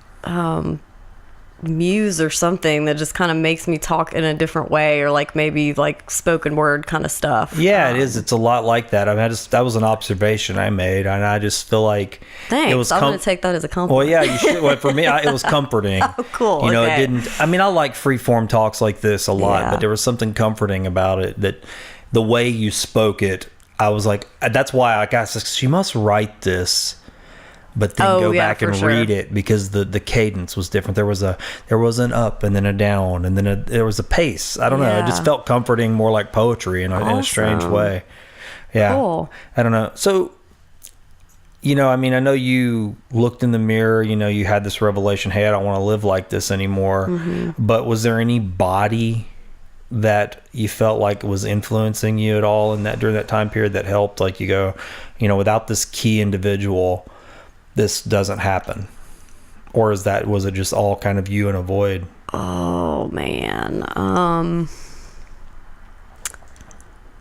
muse or something that just kind of makes me talk in a different way, or like maybe like spoken word kind of stuff. Yeah, it is. It's a lot like that. I mean, that was an observation I made, and I just feel like thanks. It was I'm going to take that as a compliment. Well, yeah, you should. Well, for me, it was comforting. Oh, cool. You know, okay. it didn't. I mean, I like free form talks like this a lot, Yeah. but there was something comforting about it, that the way you spoke it, I was like, that's why I got this. She must write this, but then go back and read it, because the cadence was different. There was an up and then a down, and then there was a pace. I don't know. It just felt comforting, more like poetry in a strange way. Yeah. Cool. I don't know. So, you know, I mean, I know you looked in the mirror, you know, you had this revelation, hey, I don't want to live like this anymore. Mm-hmm. But was there any body that you felt like was influencing you at all during that time period that helped? Like, you go, you know, without this key individual, this doesn't happen? Or was it just all kind of you and a void? Oh man.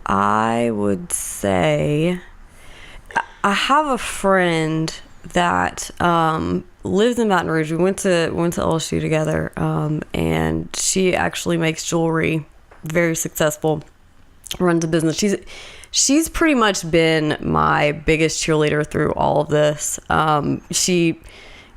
I would say I have a friend that lives in Baton Rouge. We went to LSU together, and she actually makes jewelry, very successful, runs a business. She's pretty much been my biggest cheerleader through all of this. She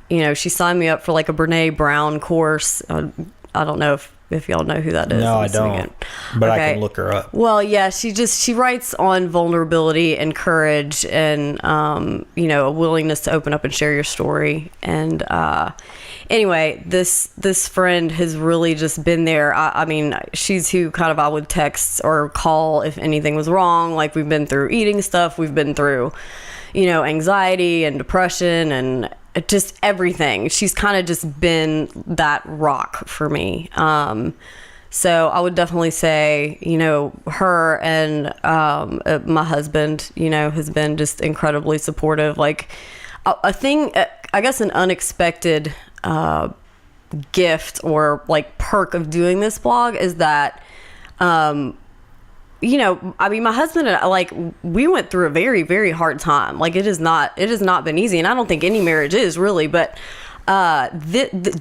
signed me up for like a Brene Brown course. I don't know if y'all know who that is. No, I don't. But okay. I can look her up. Well, yeah, she writes on vulnerability and courage, and a willingness to open up and share your story. And anyway, this friend has really just been there. I mean, she's who kind of I would text or call if anything was wrong. Like, we've been through eating stuff, we've been through, anxiety and depression and just everything. She's kind of just been that rock for me. So I would definitely say, her and my husband, has been just incredibly supportive. Like, a thing, I guess an unexpected gift or like perk of doing this blog is that, my husband and I, like, we went through a very, very hard time. Like, it has not been easy, and I don't think any marriage is really, but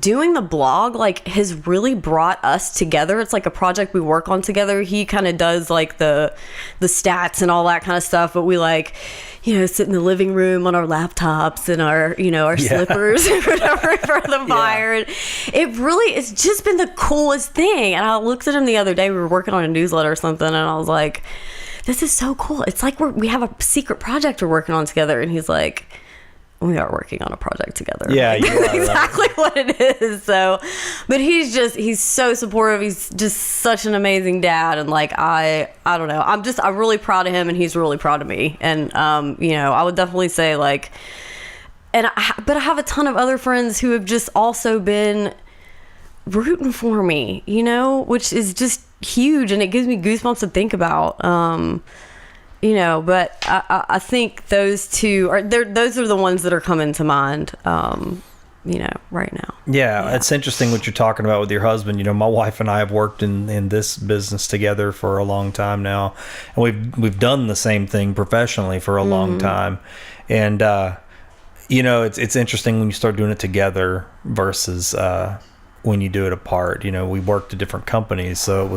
doing the blog, like, has really brought us together. It's like a project we work on together. He kind of does like the stats and all that kind of stuff, but we like, sit in the living room on our laptops and our slippers or whatever for the fire. And it's just been the coolest thing. And I looked at him the other day, we were working on a newsletter or something, and I was like, this is so cool. It's like we have a secret project we're working on together. And he's like, we are working on a project together. Yeah, like, that's exactly what it is. So, but he's so supportive. He's just such an amazing dad. And like, I don't know. I'm really proud of him, and he's really proud of me. And, I would definitely say like, but I have a ton of other friends who have just also been rooting for me, which is just huge. And it gives me goosebumps to think about. But I think those two those are the ones that are coming to mind, right now. Yeah, it's interesting what you're talking about with your husband. My wife and I have worked in this business together for a long time now, and we've done the same thing professionally for a long time. And it's interesting when you start doing it together versus when you do it apart. We worked at different companies, so it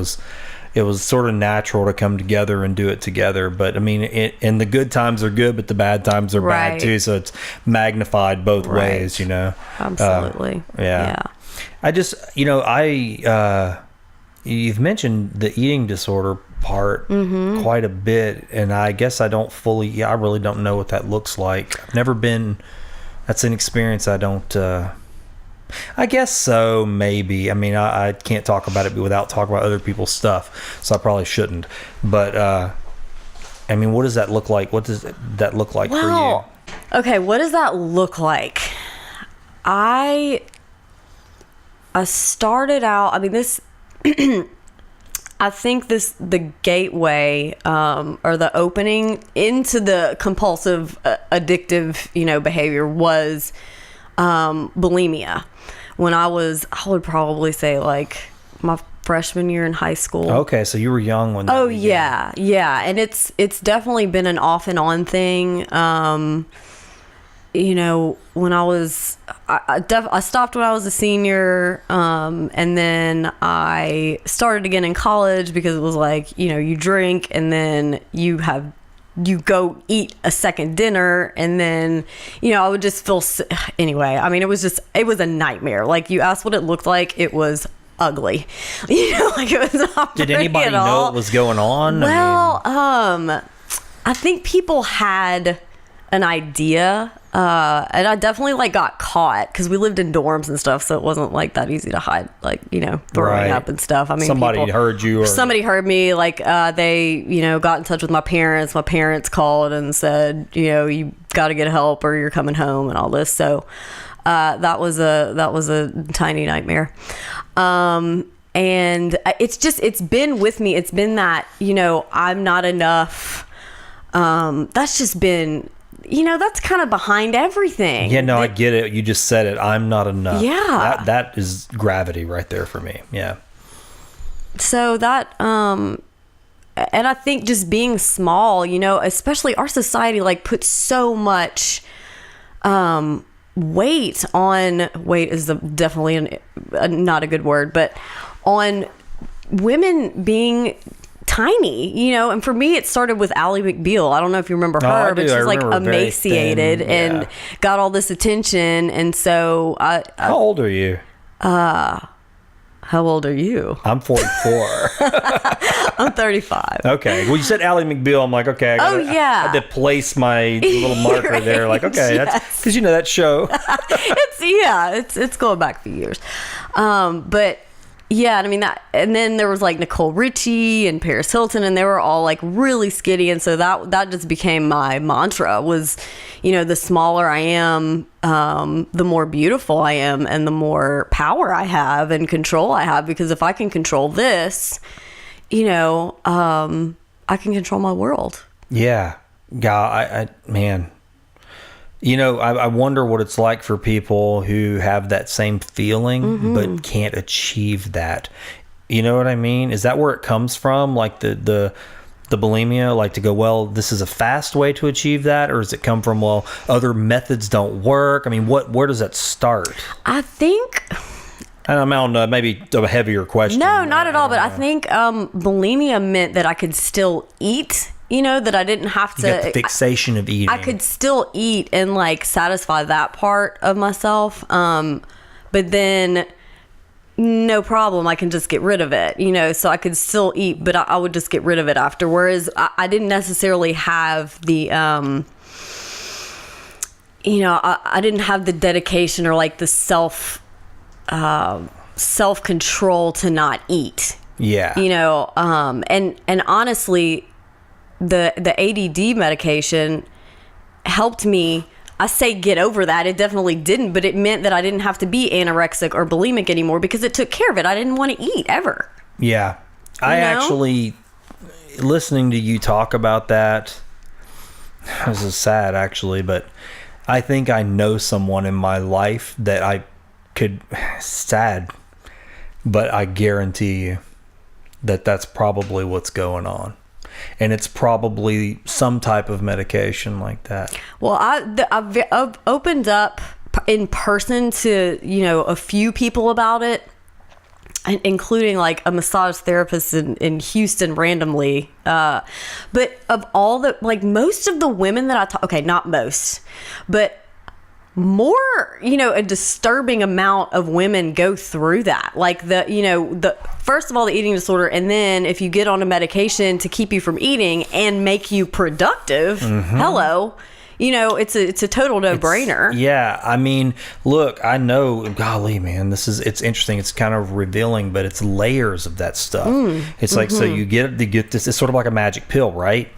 was sort of natural to come together and do it together. But I mean, and the good times are good, but the bad times are bad too. So it's magnified both ways, Absolutely. Yeah. I just, you've mentioned the eating disorder part quite a bit. And I guess I really don't know what that looks like. I've never been, that's an experience I don't, I guess so, maybe. I mean, I can't talk about it without talking about other people's stuff, so I probably shouldn't. But, I mean, what does that look like? What does that look like for you? Okay, what does that look like? I started out, I mean, this, I think the gateway, or the opening into the compulsive, addictive, behavior was bulimia, I would probably say like my freshman year in high school. Okay, so you were young when that Oh began. yeah, and it's definitely been an off and on thing. You know, when I stopped when I was a senior, and then I started again in college because it was like, you know, you drink and then you go eat a second dinner, and then, you know, I would just feel anyway. I mean, it was a nightmare. Like, you asked what it looked like, it was ugly. You know, like, it was not Did pretty anybody at know all. what was going on? Well, I think people had an idea, and I definitely like got caught because we lived in dorms and stuff, so it wasn't like that easy to hide, like, you know, throwing Right. up and stuff. I mean, somebody heard you, or somebody heard me. Like, they, you know, got in touch with my parents. My parents called and said, you know, you got to get help or you're coming home and all this. So that was a tiny nightmare. And it's been with me. It's been that, you know, I'm not enough. That's just been, you know, that's kind of behind everything. Yeah, no, I get it. You just said it. I'm not enough. Yeah. That is gravity right there for me. Yeah. So that, and I think just being small, you know, especially our society, like, puts so much, weight is definitely not a good word, but on women being tiny, you know. And for me, it started with Ally McBeal. I don't know if you remember her, I but do. I she's like remember, very emaciated thin, and yeah. got all this attention. And so How old are you? how old are you? I'm 44. I'm 35. Okay. Well, you said Ally McBeal. I'm like, okay. I yeah. had to place my little marker there. Like, okay, Yes. that's because you know that show. It's going back a few years. But yeah, I mean that, and then there was like Nicole Richie and Paris Hilton, and they were all like really skinny, and so that just became my mantra was, you know, the smaller I am, the more beautiful I am, and the more power I have and control I have, because if I can control this, you know, I can control my world. Yeah. God, man. You know, I wonder what it's like for people who have that same feeling but can't achieve that. You know what I mean? Is that where it comes from? Like the bulimia, like to go, well, this is a fast way to achieve that? Or does it come from, well, other methods don't work? I mean, where does that start? I think... And I'm on maybe a heavier question. No, not at all. But I think bulimia meant that I could still eat. You know, that I didn't have to. You got the fixation of eating. I could still eat and like satisfy that part of myself. But then, no problem. I can just get rid of it. You know, so I could still eat, but I would just get rid of it after. Whereas I didn't necessarily have the. You know, I didn't have the dedication or like the self-control to not eat. Yeah. You know, and honestly, the ADD medication helped me. I say get over that. It definitely didn't, but it meant that I didn't have to be anorexic or bulimic anymore because it took care of it. I didn't want to eat ever. Yeah. I actually, listening to you talk about that, this is sad actually, but I think I know someone in my life that I could, sad, but I guarantee you that that's probably what's going on. And it's probably some type of medication like that. Well, I've opened up in person to, you know, a few people about it, including like a massage therapist in Houston randomly. But of all the, like, most of the women that I talk, okay, not most, but more, you know, a disturbing amount of women go through that. Like first of all, the eating disorder, and then if you get on a medication to keep you from eating and make you productive, hello, you know, it's a total no-brainer. Yeah, I mean, look, I know, golly, man, it's interesting. It's kind of revealing, but it's layers of that stuff. It's like, so you get this, it's sort of like a magic pill, right?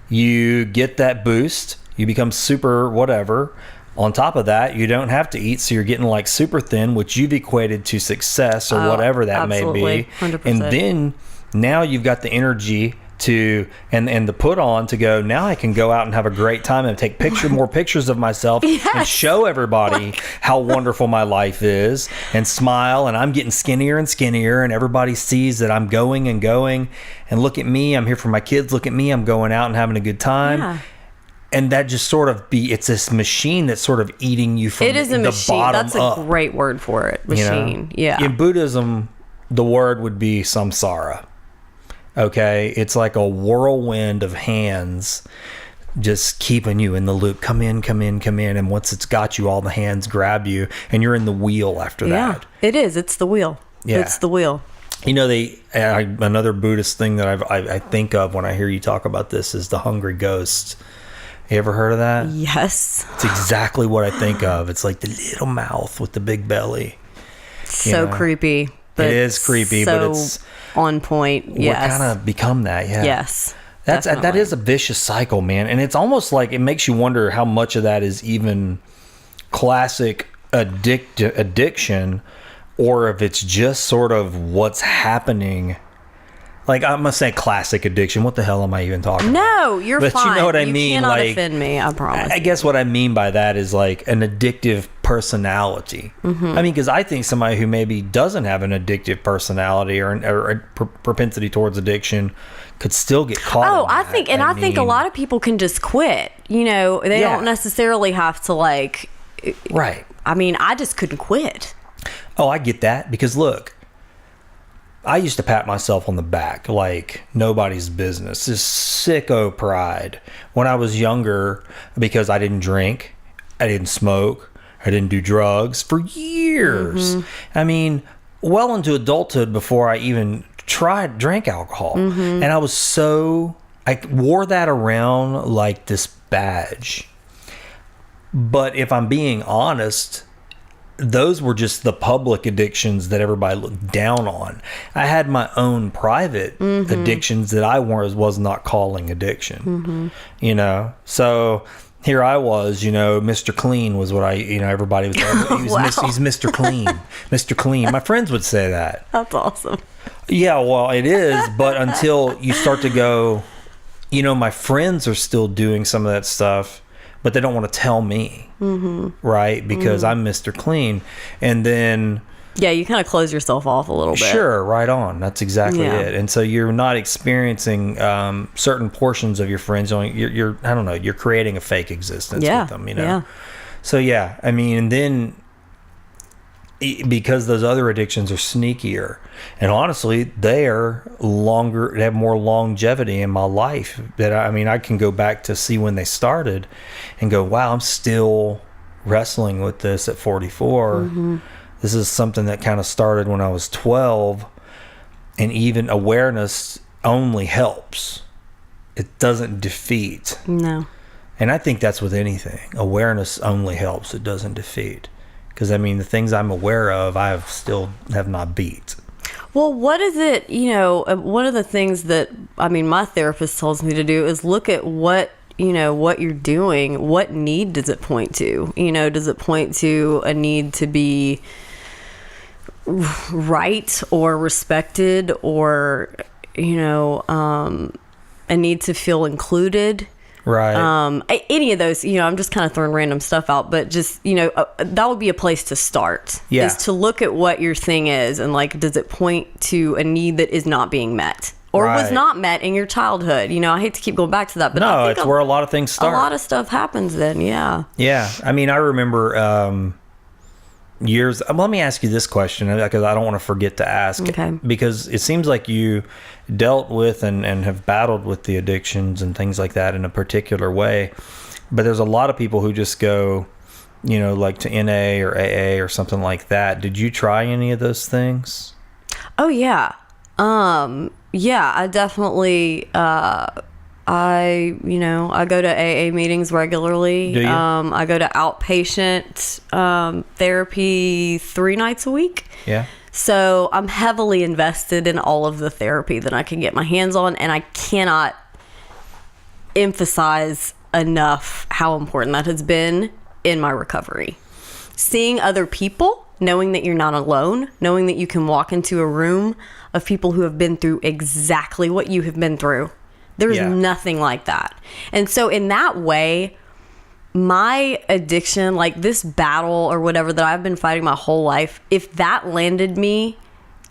You get that boost, you become super whatever. On top of that, you don't have to eat, so you're getting like super thin, which you've equated to success or whatever that may be. 100%. And then now you've got the energy and the put on to go, now I can go out and have a great time and take more pictures of myself and show everybody how wonderful my life is, and smile, and I'm getting skinnier and skinnier, and everybody sees that I'm going and going, and look at me, I'm here for my kids, look at me, I'm going out and having a good time. Yeah. And that just sort of it's this machine that's sort of eating you from It is a the machine. bottom That's up. a great word for it. Machine. Yeah. In Buddhism, the word would be samsara. Okay? It's like a whirlwind of hands just keeping you in the loop. Come in. And once it's got you, all the hands grab you, and you're in the wheel after that. It is. It's the wheel. Yeah. It's the wheel. You know, another Buddhist thing that I think of when I hear you talk about this is the hungry ghost. You ever heard of that? Yes. It's exactly what I think of. It's like the little mouth with the big belly. So creepy. But it is creepy, so but it's on point. Yes. We're kind of become that. Yeah. Yes. That is a vicious cycle, man. And it's almost like it makes you wonder how much of that is even classic addiction, or if it's just sort of what's happening. Like, I'm going to say classic addiction. What the hell am I even talking about? No, you're But fine. you know what I mean? You cannot like, offend me, I promise. I guess what I mean by that is like an addictive personality. Mm-hmm. I mean, because I think somebody who maybe doesn't have an addictive personality or a propensity towards addiction could still get caught. Oh, in I that. think, and I think a lot of people can just quit. You know, they Yeah. don't necessarily have to like. Right. I mean, I just couldn't quit. Oh, I get that, because look, I used to pat myself on the back like nobody's business. This sicko pride when I was younger, because I didn't drink, I didn't smoke, I didn't do drugs for years. I mean, well into adulthood before I even drank alcohol. And I wore that around like this badge. But if I'm being honest, those were just the public addictions that everybody looked down on. I had my own private addictions that I was not calling addiction. You know, so here I was, you know, Mr. Clean was what everybody was. He's Mr. Clean, Mr. Clean. My friends would say that. That's awesome. Yeah, well, it is, but until you start to go, you know, my friends are still doing some of that stuff, but they don't want to tell me, right? Because I'm Mr. Clean. And then... Yeah, you kind of close yourself off a little bit. Sure, right on. That's exactly it. And so you're not experiencing certain portions of your friends. You're I don't know, you're creating a fake existence with them, you know? Yeah. So, yeah, I mean, and then... because those other addictions are sneakier, and honestly they have more longevity in my life, that I can go back to see when they started and go, wow, I'm still wrestling with this at 44. This is something that kind of started when I was 12, and even awareness only helps, it doesn't defeat. No. And I think that's with anything. Awareness only helps, it doesn't defeat. Because, I mean, the things I'm aware of, I have not beat. Well, what is it, you know, one of the things that, my therapist tells me to do is look at what you're doing. What need does it point to? You know, does it point to a need to be right or respected, or, you know, a need to feel included? Right. Any of those, you know, I'm just kind of throwing random stuff out, but just, you know, that would be a place to start. Yeah. Is to look at what your thing is, and like, does it point to a need that is not being met or was not met in your childhood? You know, I hate to keep going back to that, but no, I think it's where a lot of things start. A lot of stuff happens then. Yeah. Yeah. I mean, I remember, years. Let me ask you this question, because I don't want to forget to ask. Okay. Because it seems like you dealt with and have battled with the addictions and things like that in a particular way. But there's a lot of people who just go, you know, like to NA or AA or something like that. Did you try any of those things? Oh, yeah. Yeah, I definitely, I go to AA meetings regularly. Do you? I go to outpatient therapy 3 nights a week. Yeah. So I'm heavily invested in all of the therapy that I can get my hands on, and I cannot emphasize enough how important that has been in my recovery. Seeing other people, knowing that you're not alone, knowing that you can walk into a room of people who have been through exactly what you have been through, There's Yeah. nothing like that. And so in that way, my addiction, like this battle or whatever that I've been fighting my whole life, if that landed me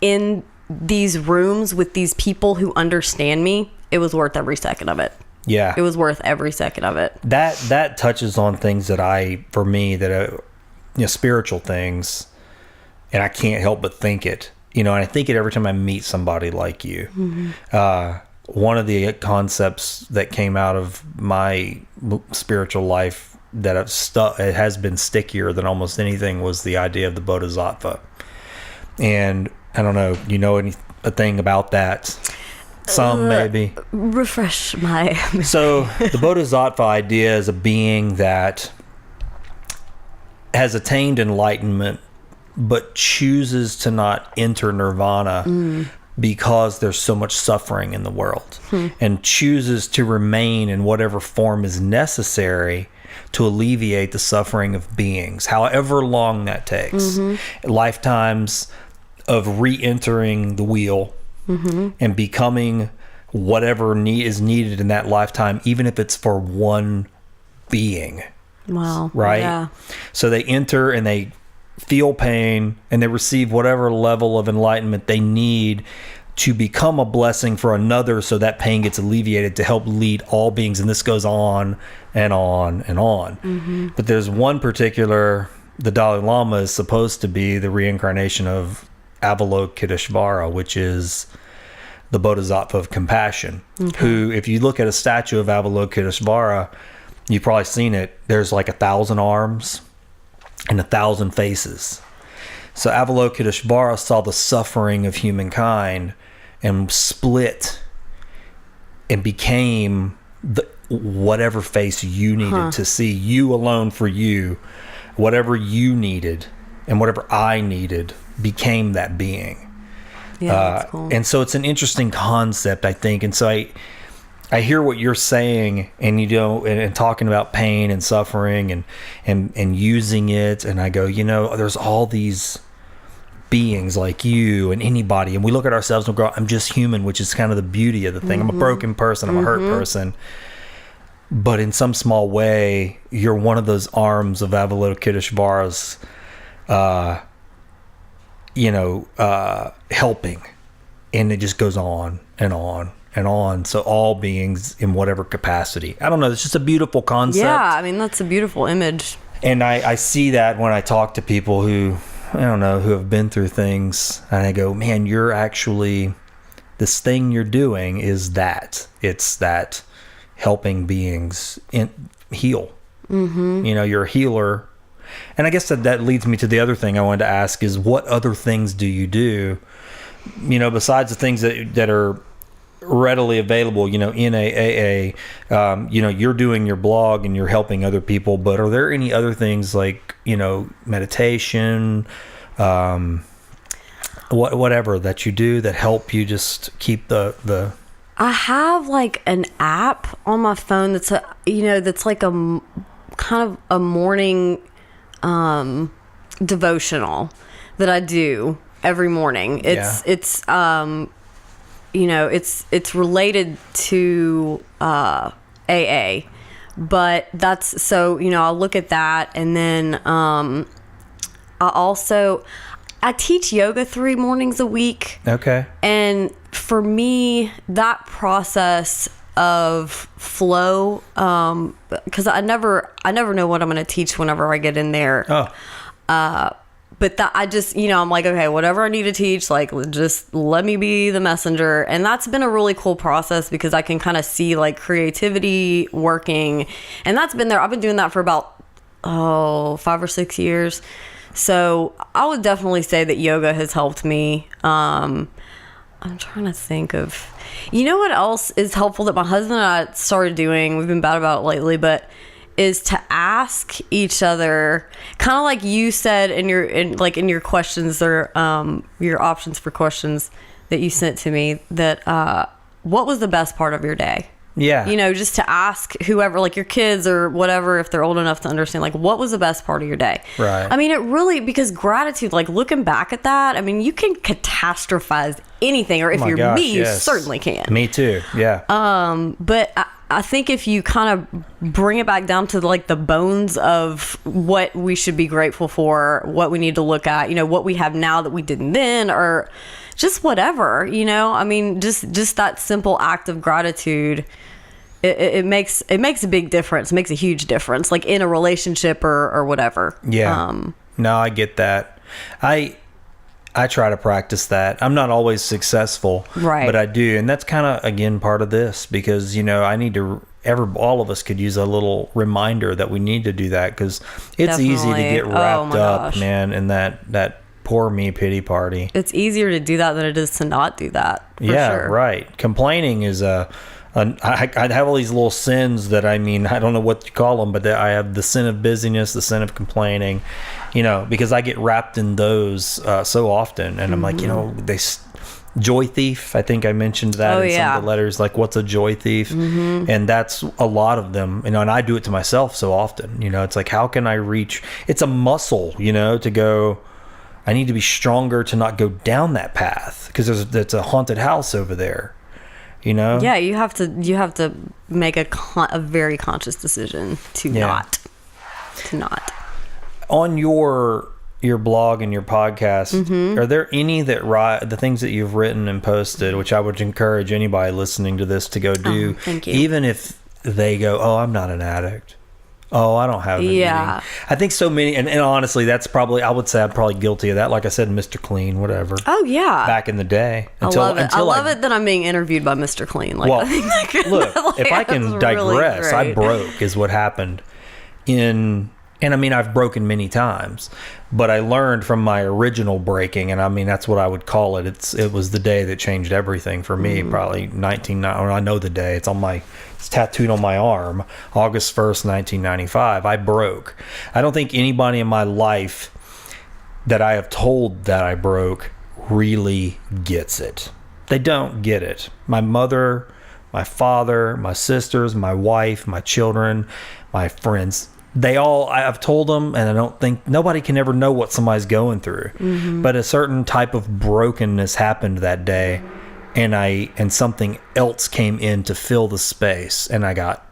in these rooms with these people who understand me, it was worth every second of it. Yeah. It was worth every second of it. That touches on things that for me, spiritual things, and I can't help but think it. And I think it every time I meet somebody like you. Mm-hmm. One of the concepts that came out of my spiritual life that it has been stickier than almost anything was the idea of the bodhisattva. And I don't know, a thing about that? Some maybe. Refresh my... So the bodhisattva idea is a being that has attained enlightenment but chooses to not enter nirvana because there's so much suffering in the world, and chooses to remain in whatever form is necessary to alleviate the suffering of beings, however long that takes. Lifetimes of re-entering the wheel and becoming whatever is needed in that lifetime, even if it's for one being. Wow. Right? Yeah. So they enter and they feel pain and they receive whatever level of enlightenment they need to become a blessing for another, so that pain gets alleviated to help lead all beings. And this goes on and on and on. But there's one particular, the Dalai Lama is supposed to be the reincarnation of Avalokiteshvara, which is the bodhisattva of compassion, who, if you look at a statue of Avalokiteshvara, you've probably seen it, there's like 1,000 arms and 1,000 faces. So Avalokiteshvara saw the suffering of humankind and split and became whatever face you needed to see, you alone for you, whatever you needed and whatever I needed became that being. Yeah, that's cool. And so it's an interesting concept, I think. And so I hear what you're saying, and and talking about pain and suffering and using it, and I go, there's all these beings like you and anybody, and we look at ourselves and go, I'm just human, which is kind of the beauty of the thing. I'm a broken person, I'm a hurt person, but in some small way, you're one of those arms of Avalokiteshvara's, helping, and it just goes on and on and on. So all beings in whatever capacity. I don't know. It's just a beautiful concept. Yeah, I mean, that's a beautiful image. And I see that when I talk to people who, I don't know, who have been through things, and I go, man, you're actually, this thing you're doing is that. It's that helping beings heal. You're a healer. And I guess that leads me to the other thing I wanted to ask is, what other things do you do, besides the things that are readily available, in AA, you're doing your blog and you're helping other people, but are there any other things like, meditation, whatever that you do that help you just keep the I have like an app on my phone that's that's like a kind of a morning devotional that I do every morning. It's related to AA, but that's so I'll look at that, and then I teach yoga 3 mornings a week. Okay. And for me, that process of flow, because I never know what I'm going to teach whenever I get in there. But that I just, I'm like, okay, whatever I need to teach, like, just let me be the messenger. And that's been a really cool process because I can kind of see like creativity working. And that's been there. I've been doing that for about, 5 or 6 years. So I would definitely say that yoga has helped me. I'm trying to think of, what else is helpful that my husband and I started doing. We've been bad about it lately, but is to ask each other, kind of like you said in your questions, or your options for questions that you sent to me, that what was the best part of your day? Yeah. You know, just to ask whoever, like your kids or whatever, if they're old enough to understand, like, what was the best part of your day? Right. I mean, it really, because gratitude, like looking back at that, I mean, you can catastrophize anything, or if you're me, you certainly can. Me too. Yeah. But I think if you kind of bring it back down to like the bones of what we should be grateful for, what we need to look at, you know, what we have now that we didn't then, or just whatever, you know, I mean, just that simple act of gratitude, it makes a big difference. It makes a huge difference, like in a relationship or whatever. Yeah. No, I get that. I try to practice that. I'm not always successful, right? But I do, and that's kind of again part of this, because you know I need to. All of us could use a little reminder that we need to do that, because it's easy to get wrapped up, man, in that poor me pity party. It's easier to do that than it is to not do that. Yeah, sure. Right. Complaining is I have all these little sins that, I mean, I don't know what you call them, but I have the sin of busyness, the sin of complaining, you know, because I get wrapped in those so often. And I'm like, you know, joy thief. I think I mentioned that in some of the letters, like, what's a joy thief? And that's a lot of them, you know, and I do it to myself so often. You know, it's like, how can I reach? It's a muscle, you know, to go, I need to be stronger to not go down that path, because there's a haunted house over there. You know? Yeah, you have to make a very conscious decision to not. On your blog and your podcast, are there any the things that you've written and posted, which I would encourage anybody listening to this to go do, thank you. Even if they go, oh, I'm not an addict. Oh, I don't have anything. Yeah. I think so many, and honestly, that's probably, I would say I'm probably guilty of that. Like I said, Mr. Clean, whatever. Oh, yeah. Back in the day. I love it that I'm being interviewed by Mr. Clean. Like, well, I think look, like, if I can digress, really I broke is what happened and I mean, I've broken many times, but I learned from my original breaking, and I mean, that's what I would call it. It was the day that changed everything for me, probably I know the day. It's tattooed on my arm, August 1st, 1995. I broke. I don't think anybody in my life that I have told that I broke really gets it. They don't get it. My mother, my father, my sisters, my wife, my children, my friends, I've told them, and I don't think nobody can ever know what somebody's going through. But a certain type of brokenness happened that day, and something else came in to fill the space, and I got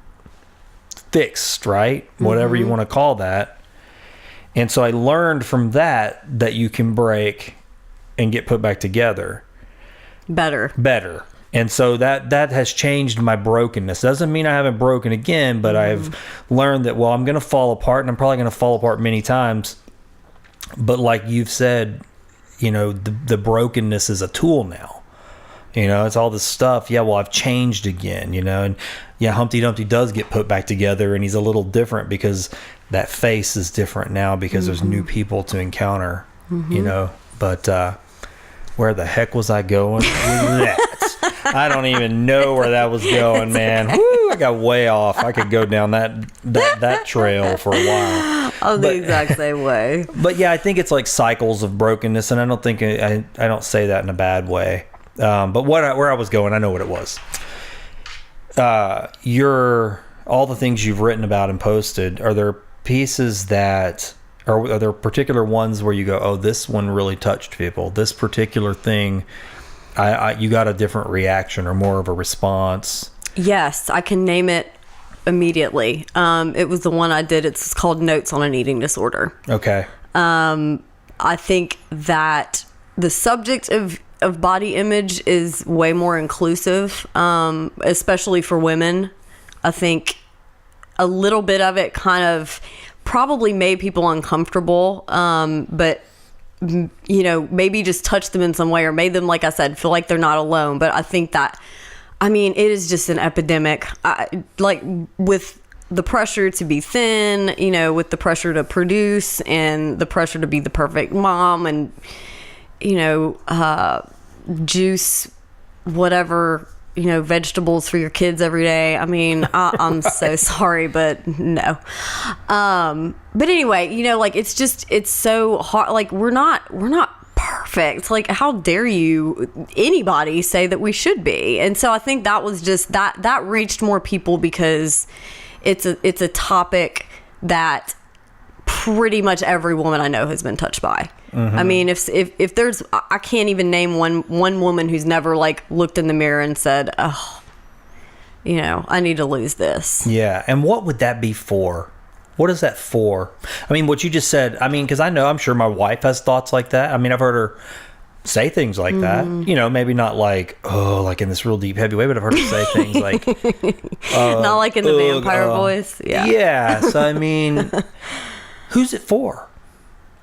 fixed, right? Whatever you want to call that. And so I learned from that you can break and get put back together. Better. And so that has changed my brokenness. Doesn't mean I haven't broken again, but I've learned that, well, I'm going to fall apart, and I'm probably going to fall apart many times. But like you've said, you know, the brokenness is a tool now. You know, it's all this stuff. Yeah, well, I've changed again, you know. And yeah, Humpty Dumpty does get put back together, and he's a little different because that face is different now because there's new people to encounter, you know. But where the heck was I going with that? I don't even know where that was going, man. Woo, I got way off. I could go down that trail for a while. I'm the exact same way. But yeah, I think it's like cycles of brokenness, and I don't think I don't say that in a bad way. But where I was going, I know what it was. All the things you've written about and posted, are there pieces that, or are there particular ones where you go, oh, this one really touched people, this particular thing, you got a different reaction or more of a response? Yes, I can name it immediately. It was the one I did. It's called Notes on an Eating Disorder. Okay. I think that the subject of body image is way more inclusive, especially for women. I think a little bit of it kind of probably made people uncomfortable, but you know, maybe just touched them in some way or made them, like I said, feel like they're not alone. But I think that, I mean, it is just an epidemic. Like with the pressure to be thin, you know, with the pressure to produce and the pressure to be the perfect mom and, you know, juice whatever, you know, vegetables for your kids every day. I mean, I'm so sorry, but no. But anyway, you know, like it's so hard. Like we're not perfect. perfect. Like, how dare you, anybody, say that we should be? And so I think that was just that reached more people because it's a topic that pretty much every woman I know has been touched by. I mean, if there's, I can't even name one woman who's never like looked in the mirror and said, oh, you know, I need to lose this. Yeah. And what would that be for? What is that for? I mean, what you just said, I mean, because I'm sure my wife has thoughts like that. I mean, I've heard her say things like that. You know, maybe not like, oh, like in this real deep, heavy way, but I've heard her say things like... not like in the vampire voice. Yeah. Yeah. So, I mean, who's it for?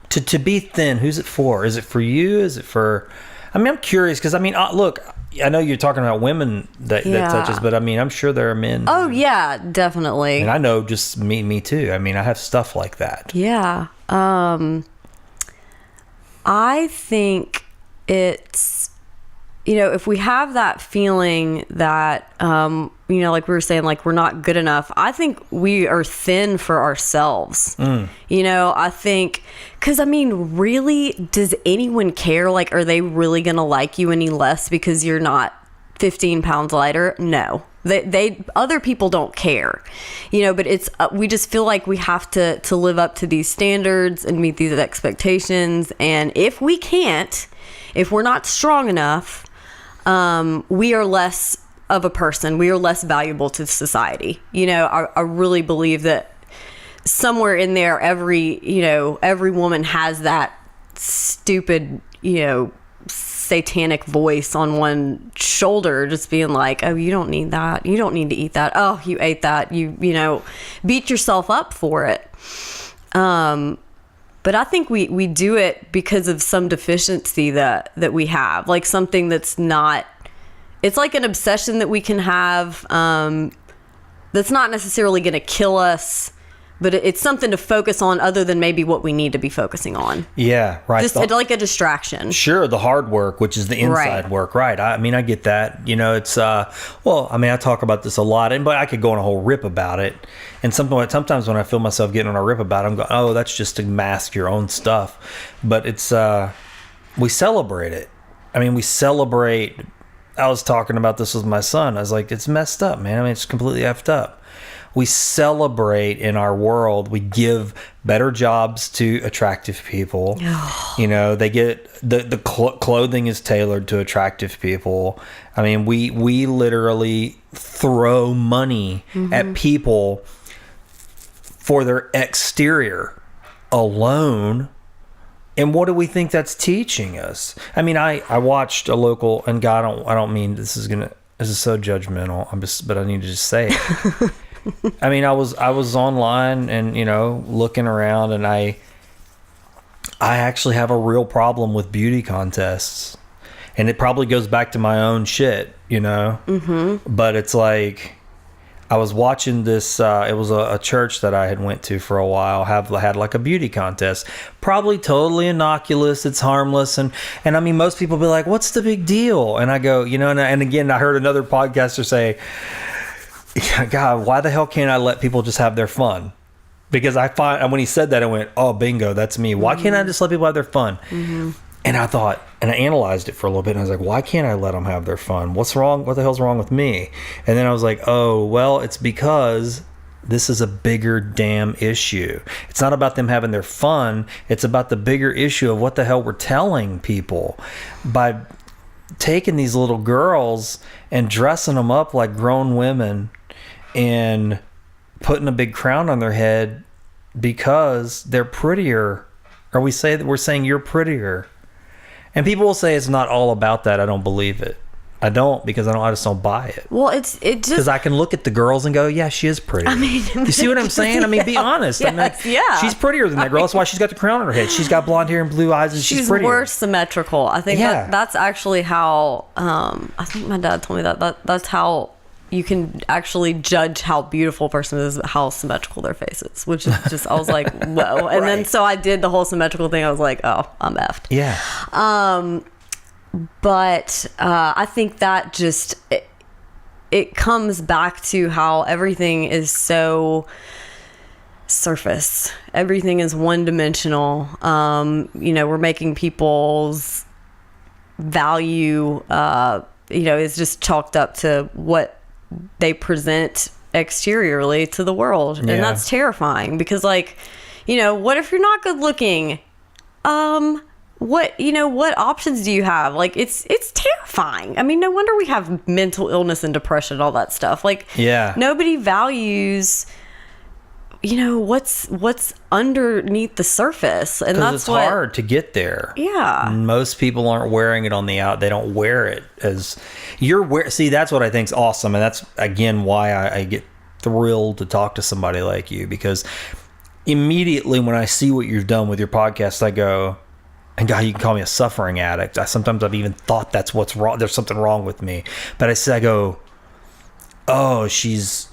To be thin, who's it for? Is it for you? Is it for... I mean, I'm curious because, I mean, look... I know you're talking about women that touches, but I mean, I'm sure there are men. Oh, yeah, definitely. And I know just me too. I mean, I have stuff like that. Yeah. I think it's, you know, if we have that feeling that, you know, like we were saying, like we're not good enough, I think we are thin for ourselves. You know, I think, because I mean, really, does anyone care? Like, are they really going to like you any less because you're not 15 pounds lighter? No. They other people don't care, you know, but it's we just feel like we have to live up to these standards and meet these expectations. And if we can't, if we're not strong enough, we are less of a person. We are less valuable to society. You know, I really believe that somewhere in there, every woman has that stupid, you know, satanic voice on one shoulder just being like, oh, you don't need that, you don't need to eat that, oh, you ate that, you know, beat yourself up for it. But I think we do it because of some deficiency that we have, like something that's not, it's like an obsession that we can have, that's not necessarily going to kill us, but it's something to focus on other than maybe what we need to be focusing on. Yeah, right. Just like a distraction. Sure, the hard work, which is the inside work, right? I mean, I get that. You know, it's well, I mean, I talk about this a lot, but I could go on a whole rip about it. And sometimes when I feel myself getting on a rip about it, I'm going, oh, that's just to mask your own stuff. But it's we celebrate it. I mean, we celebrate. I was talking about this with my son. I was like, it's messed up, man. I mean, it's completely effed up. We celebrate in our world. We give better jobs to attractive people. You know, they get the clothing is tailored to attractive people. I mean, we literally throw money at people for their exterior alone. And what do we think that's teaching us? I mean, I watched a local, and God, I don't mean this is so judgmental. But I need to just say it. I mean, I was online and, you know, looking around, and I actually have a real problem with beauty contests, and it probably goes back to my own shit, you know. But it's like, I was watching this. It was a church that I had went to for a while. Had like a beauty contest, probably totally innocuous. It's harmless, and I mean, most people be like, "What's the big deal?" And I go, you know, and again, I heard another podcaster say, God, why the hell can't I let people just have their fun? Because I find, and when he said that, I went, oh, bingo, that's me. Why can't I just let people have their fun? And I thought, and I analyzed it for a little bit, and I was like, why can't I let them have their fun? What's wrong? What the hell's wrong with me? And then I was like, oh, well, it's because this is a bigger damn issue. It's not about them having their fun. It's about the bigger issue of what the hell we're telling people by taking these little girls and dressing them up like grown women and putting a big crown on their head because they're prettier, or we're saying you're prettier. And people will say it's not all about that. I don't believe it. I don't, because I just don't buy it. Well, it just because I can look at the girls and go, yeah, she is pretty. I mean, you see what I'm saying? I mean, be honest. Yes, I mean, yeah. She's prettier than that girl. That's why she's got the crown on her head. She's got blonde hair and blue eyes, and she's prettier. More symmetrical. I think that's actually how. I think my dad told me that's how you can actually judge how beautiful a person is, how symmetrical their face is, which is just, I was like, whoa. And then so I did the whole symmetrical thing. I was like, oh, I'm effed. Yeah. But I think that just it comes back to how everything is so surface. Everything is one dimensional. You know, we're making people's value, is just chalked up to what they present exteriorly to the world. And that's terrifying because, like, what if you're not good looking? What options do you have? Like, it's terrifying. I mean, no wonder we have mental illness and depression and all that stuff. Like, nobody values, what's underneath the surface. And that's it's hard to get there. Yeah. Most people aren't wearing it on the out. They don't wear it as see, that's what I think is awesome. And that's, again, why I get thrilled to talk to somebody like you, because immediately when I see what you've done with your podcast, I go, and God, you can call me a suffering addict. Sometimes I've even thought that's what's wrong. There's something wrong with me. But I go, oh, she's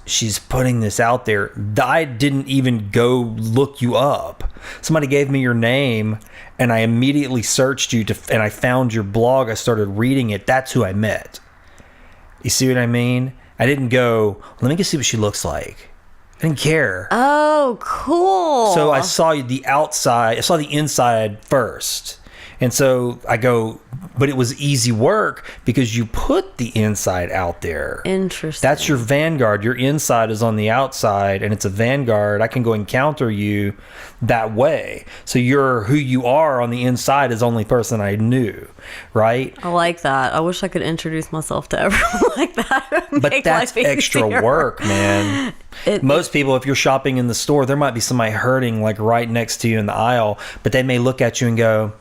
putting this out there. I didn't even go look you up. Somebody gave me your name, and I immediately searched you and I found your blog. I started reading it. That's who I met. You see what I mean? I didn't go, let me go see what she looks like. I didn't care. Oh, cool. So I saw the outside. I saw the inside first. And so I go, but it was easy work because you put the inside out there. Interesting. That's your vanguard. Your inside is on the outside, and it's a vanguard. I can go encounter you that way. So you're who you are on the inside is the only person I knew, right? I like that. I wish I could introduce myself to everyone like that. But that's extra work, man. Most people, if you're shopping in the store, there might be somebody hurting like right next to you in the aisle, but they may look at you and go,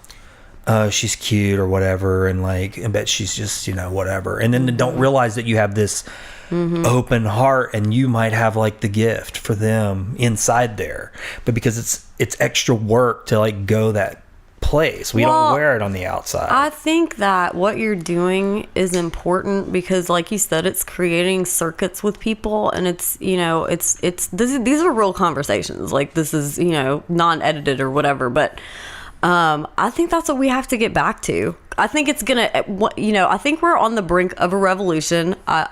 she's cute or whatever, and like, I bet she's just, whatever. And then they don't realize that you have this open heart, and you might have like the gift for them inside there. But because it's extra work to like go that place, we don't wear it on the outside. I think that what you're doing is important because, like you said, it's creating circuits with people, and it's these are real conversations. Like, this is non-edited or whatever, but I think that's what we have to get back to. I think it's gonna, I think we're on the brink of a revolution. I'm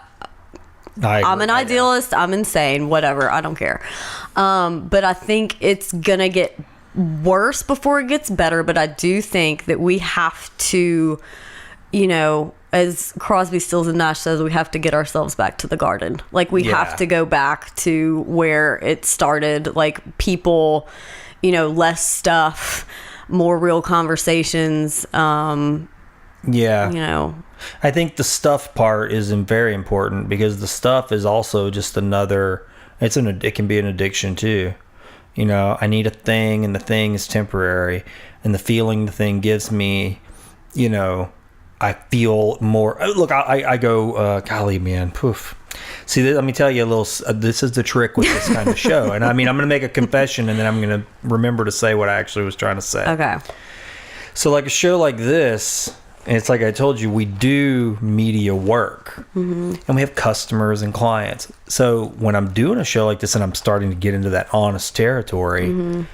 an idealist. I'm insane. Whatever. I don't care. But I think it's gonna get worse before it gets better. But I do think that we have to, as Crosby, Stills and Nash says, we have to get ourselves back to the garden. Like, we have to go back to where it started. Like, people, less stuff, more real conversations. I think the stuff part is very important because the stuff is also just another, it can be an addiction too. I need a thing, and the thing is temporary, and the feeling the thing gives me, I feel more. Look, I go, golly, man, poof. See, let me tell you a little. This is the trick with this kind of show, and I mean, I'm going to make a confession, and then I'm going to remember to say what I actually was trying to say. Okay. So, like a show like this, and it's like I told you, we do media work, and we have customers and clients. So when I'm doing a show like this, and I'm starting to get into that honest territory,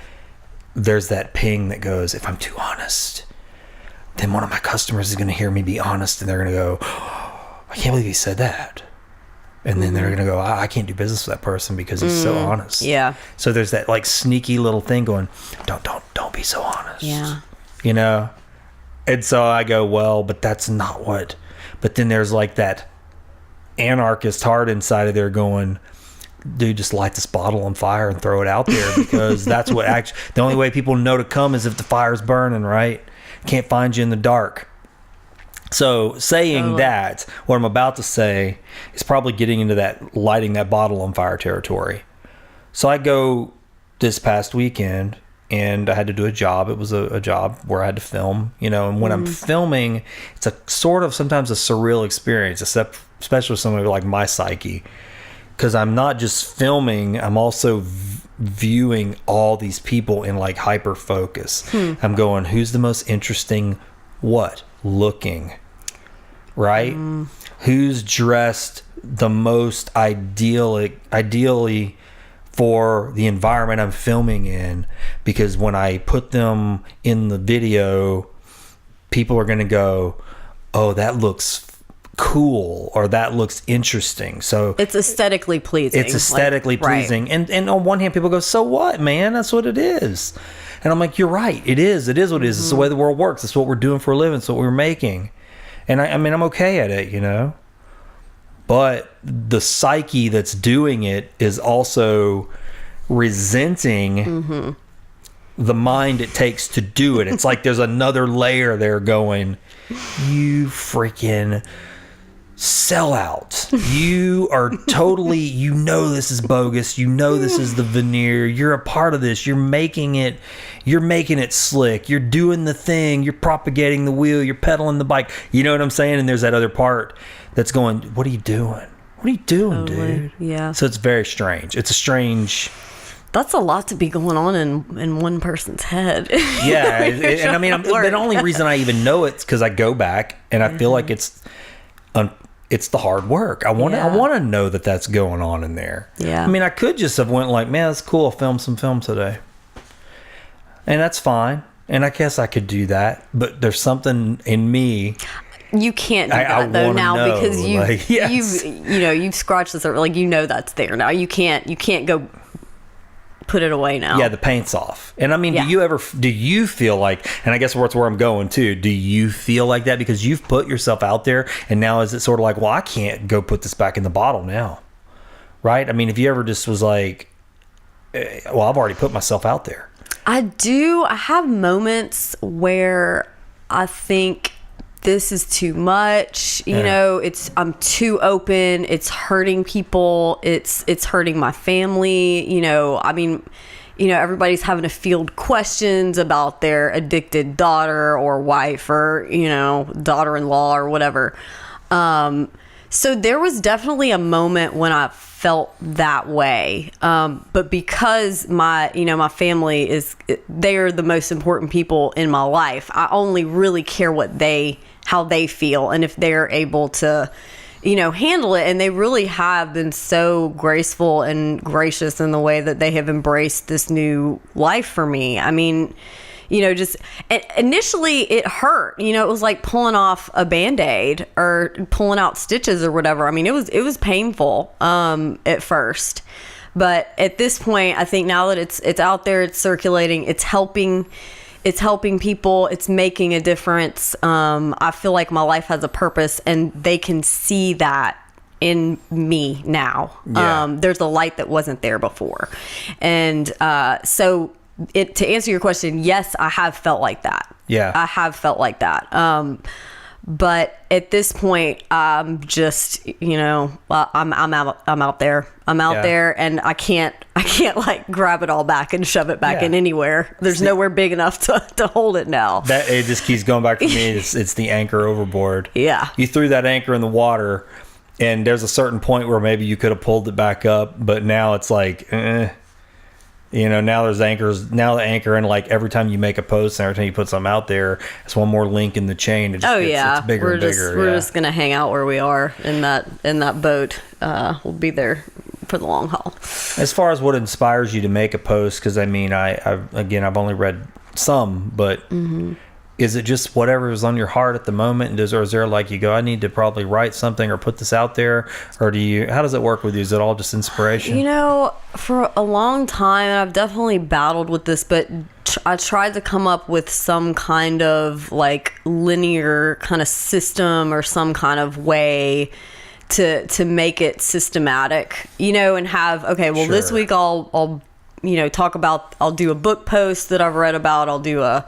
there's that ping that goes, if I'm too honest, then one of my customers is going to hear me be honest, and they're going to go, oh, I can't believe he said that. And then they're going to go, I can't do business with that person because he's so honest. Yeah. So there's that like sneaky little thing going, don't be so honest. Yeah. And so I go, well, but that's not what. But then there's like that anarchist heart inside of there going, dude, just light this bottle on fire and throw it out there because that's what actually, the only way people know to come is if the fire's burning, right? Can't find you in the dark. So saying that, what I'm about to say is probably getting into that lighting that bottle on fire territory. So I go this past weekend and I had to do a job. It was a job where I had to film, and when I'm filming, it's a sort of sometimes a surreal experience, especially with somebody like my psyche, because I'm not just filming, I'm also viewing all these people in like hyper focus. I'm going, who's the most interesting looking, right? Who's dressed the most ideally for the environment I'm filming in, because when I put them in the video, people are going to go, oh, that looks cool, or that looks interesting. So it's aesthetically pleasing. Pleasing. Right. And on one hand, people go, so what, man? That's what it is. And I'm like, you're right. It is what it is. It's the way the world works. It's what we're doing for a living. It's what we're making. And I mean, I'm okay at it, but the psyche that's doing it is also resenting the mind it takes to do it. It's like there's another layer there going, you freaking sellout. You are totally, this is bogus. This is the veneer. You're a part of this. You're making it slick. You're doing the thing. You're propagating the wheel. You're pedaling the bike. You know what I'm saying? And there's that other part that's going, what are you doing? What are you doing, dude? Yeah. So it's very strange. It's a strange... That's a lot to be going on in one person's head. Yeah. And I mean, the only reason I even know it's because I go back and I feel like it's the hard work. I want to know that that's going on in there. Yeah. I mean, I could just have went like, man, that's cool. I'll film some film today. And that's fine. And I guess I could do that. But there's something in me... You can't do that though now because you've scratched this, like that's there now. You can't go put it away now. Yeah, the paint's off. And I mean, do you feel like, and I guess that's where I'm going too, do you feel like that because you've put yourself out there and now is it sort of like, well, I can't go put this back in the bottle now, right? I mean, if you ever just was like, well, I've already put myself out there. I have moments where I think this is too much, I'm too open, it's hurting people, it's hurting my family, everybody's having to field questions about their addicted daughter or wife or, daughter-in-law or whatever. So there was definitely a moment when I felt that way. But because my family they're the most important people in my life, I only really care how they feel and if they're able to, handle it. And they really have been so graceful and gracious in the way that they have embraced this new life for me. I mean, just initially it hurt, it was like pulling off a Band-Aid or pulling out stitches or whatever. I mean, it was painful, at first, but at this point, I think now that it's out there, it's circulating, it's helping people, it's making a difference. I feel like my life has a purpose and they can see that in me now. Yeah. There's a light that wasn't there before. And, so to answer your question, yes, I have felt like that. Yeah. I have felt like that. But at this point, I'm just, I'm out there. I'm out there and I can't like grab it all back and shove it back in anywhere. There's nowhere big enough to hold it now. That it just keeps going back to me. It's the anchor overboard. Yeah. You threw that anchor in the water and there's a certain point where maybe you could have pulled it back up, but now it's like, now there's anchors. Now the anchor, and like every time you make a post and every time you put something out there, it's one more link in the chain. It just it's bigger and bigger. We're just gonna hang out where we are in that boat. We'll be there for the long haul. As far as what inspires you to make a post, because I mean, I've only read some, but is it just whatever is on your heart at the moment? Or is there like you go, I need to probably write something or put this out there? Or how does it work with you? Is it all just inspiration? For a long time, and I've definitely battled with this, but I tried to come up with some kind of like linear kind of system or some kind of way to make it systematic, and have, this week I'll talk about, I'll do a book post that I've read about, I'll do a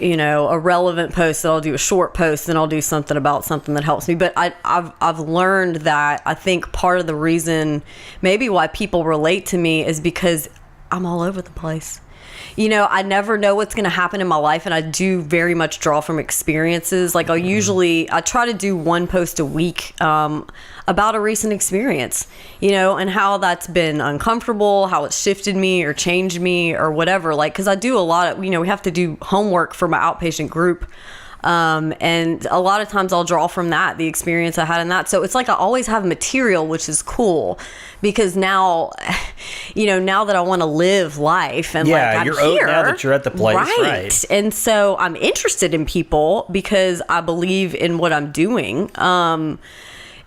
relevant post, that I'll do a short post, then I'll do something about something that helps me. But I've learned that I think part of the reason maybe why people relate to me is because I'm all over the place. I never know what's going to happen in my life, and I do very much draw from experiences. Like I try to do one post a week about a recent experience, and how that's been uncomfortable, how it's shifted me or changed me or whatever. Like, because I do a lot of, we have to do homework for my outpatient group. And a lot of times I'll draw from that, the experience I had in that. So it's like I always have material, which is cool because now, now that I want to live life and I'm you're here, now that you're at the place, right? And so I'm interested in people because I believe in what I'm doing.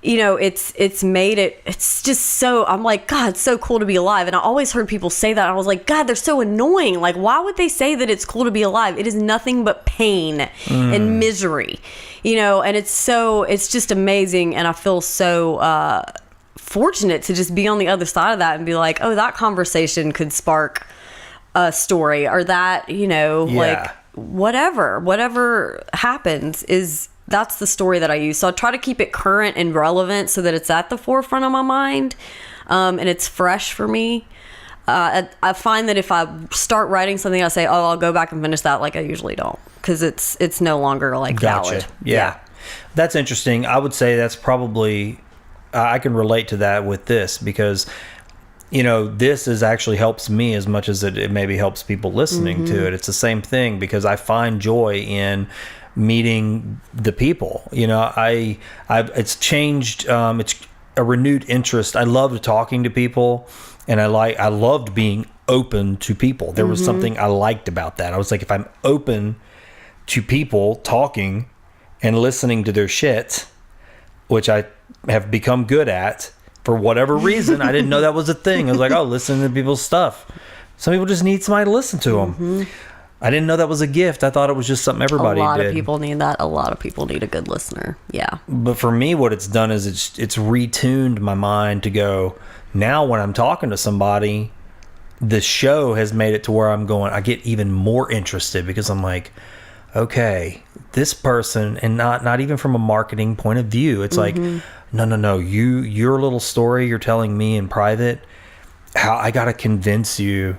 you know, it's made it's just so, I'm like, God, it's so cool to be alive. And I always heard people say that. I was like, God, they're so annoying. Like, why would they say that it's cool to be alive? It is nothing but pain and misery, you know, and it's just amazing. And I feel so fortunate to just be on the other side of that and be like, oh, that conversation could spark a story, or that, you know, like whatever happens that's the story that I use. So I try to keep it current and relevant so that it's at the forefront of my mind, and it's fresh for me. I find that if I start writing something, I say, oh, I'll go back and finish that. Like, I usually don't, because it's no longer like valid. Yeah. That's interesting. I would say that's probably, I can relate to that with this, because, you know, this is actually helps me as much as it maybe helps people listening to it. It's the same thing, because I find joy in meeting the people. You know, it's changed. It's a renewed interest. I loved talking to people, and I loved being open to people. There was something I liked about that. I was like, if I'm open to people talking and listening to their shit, which I have become good at for whatever reason. I didn't know that was a thing. I was like, oh, listen to people's stuff. Some people just need somebody to listen to them. I didn't know that was a gift. I thought it was just something everybody did. A lot of people need that. A lot of people need a good listener. Yeah. But for me, what it's done is it's retuned my mind to go, now when I'm talking to somebody, the show has made it to where I'm going, I get even more interested, because I'm like, okay, this person, and not even from a marketing point of view. It's like, no, your little story you're telling me in private, how I got to convince you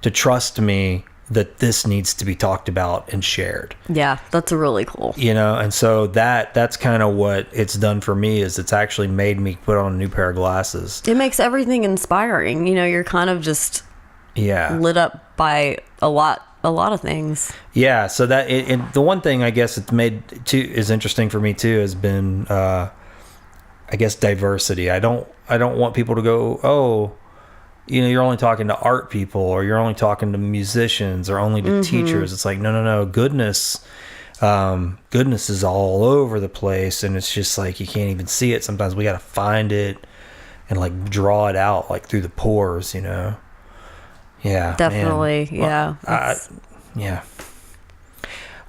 to trust me that this needs to be talked about and shared. Yeah, that's really cool. You know, and so that's kind of what it's done for me, is it's actually made me put on a new pair of glasses. It makes everything inspiring. You know, you're kind of just lit up by a lot of things. Yeah, so that the one thing I guess it's made is interesting for me too has been I guess diversity. I don't want people to go, oh, you know, you're only talking to art people, or you're only talking to musicians, or only to teachers. It's like, no. Goodness is all over the place, and it's just like you can't even see it. Sometimes we got to find it and like draw it out like through the pores, you know. Yeah, definitely. Man. Well, yeah.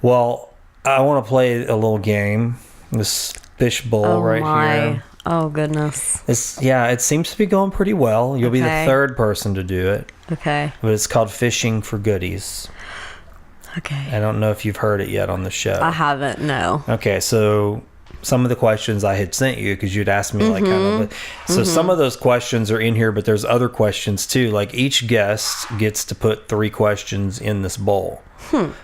Well, I want to play a little game. This fishbowl here. Oh, goodness. It seems to be going pretty well. You'll be the third person to do it. Okay. But it's called Fishing for Goodies. Okay. I don't know if you've heard it yet on the show. I haven't, no. Okay, so some of the questions I had sent you, because you'd asked me like kind of, so some of those questions are in here, but there's other questions too. Like each guest gets to put 3 questions in this bowl.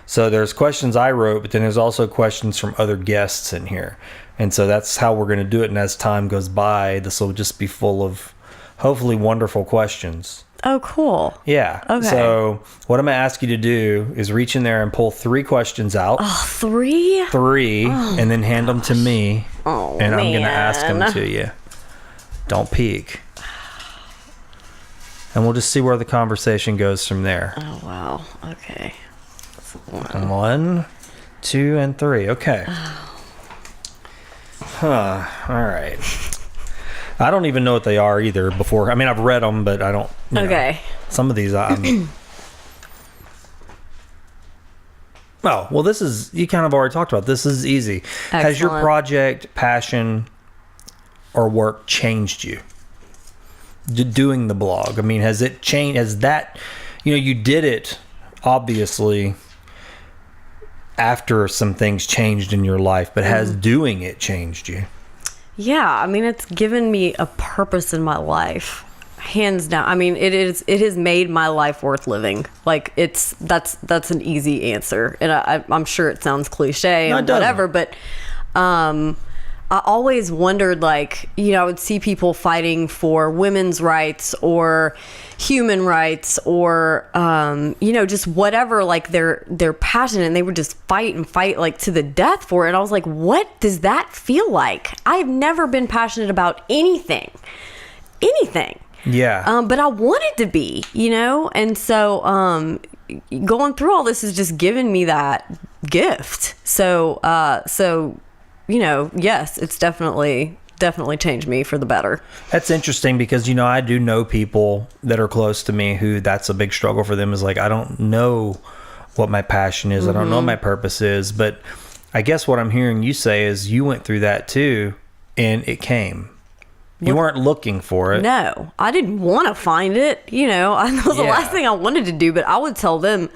So there's questions I wrote, but then there's also questions from other guests in here. And so that's how we're going to do it. And as time goes by, this will just be full of hopefully wonderful questions. Oh, cool. Yeah. Okay. So what I'm going to ask you to do is reach in there and pull 3 questions out. Oh, 3? 3, and then hand them to me. Oh, and man. I'm going to ask them to you. Don't peek. And we'll just see where the conversation goes from there. Oh, wow. Okay. 1, 2, and 3. Okay. All right. I don't even know what they are either before. I mean, I've read them, but I don't. Okay. Some of these, oh, well, this is, you kind of already talked about. This is easy. Excellent. Has your project, passion, or work changed you? Doing the blog. I mean, has it changed? Has that, you know, you did it, obviously, after some things changed in your life, but has doing it changed you? Yeah, I mean, it's given me a purpose in my life, hands down. I mean, it has made my life worth living. Like, that's an easy answer, and I'm sure it sounds cliche and whatever, but I always wondered, like, you know, I would see people fighting for women's rights or human rights or, you know, just whatever, like they're passionate, and they would just fight like to the death for it. And I was like, what does that feel like? I've never been passionate about anything. Yeah. But I wanted to be, you know? And so, going through all this has just given me that gift. So, you know, yes, it's definitely definitely changed me for the better. That's interesting because, you know, I do know people that are close to me who that's a big struggle for them, is like, I don't know what my passion is. I don't know what my purpose is. But I guess what I'm hearing you say is you went through that too, and it came. You weren't looking for it. No, I didn't want to find it. You know, that was the last thing I wanted to do, but I would tell them,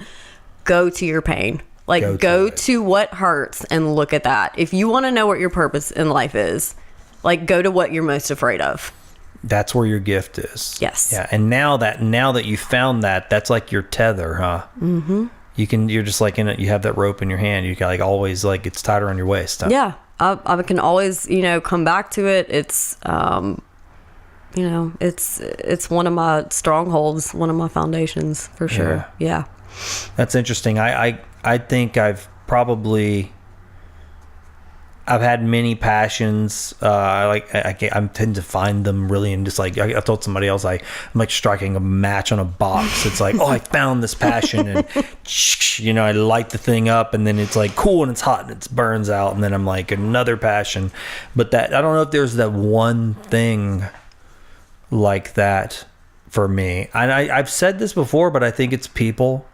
go to your pain. Like, go to what hurts and look at that. If you want to know what your purpose in life is, like, go to what you're most afraid of. That's where your gift is. Yes. Yeah. And now that you found that, that's like your tether, huh? Mm-hmm. You're just like in it. You have that rope in your hand. You can like always, like, it's tied around your waist. Huh? Yeah. I can always, you know, come back to it. It's, you know, it's one of my strongholds, one of my foundations for sure. Yeah. That's interesting. I think I've had many passions. I tend to find them really, and just like I told somebody else, I'm like striking a match on a box. It's like, oh, I found this passion, and you know, I light the thing up, and then it's like cool and it's hot and it burns out, and then I'm like, another passion. But that, I don't know if there's that one thing like that for me. And I've said this before, but I think it's people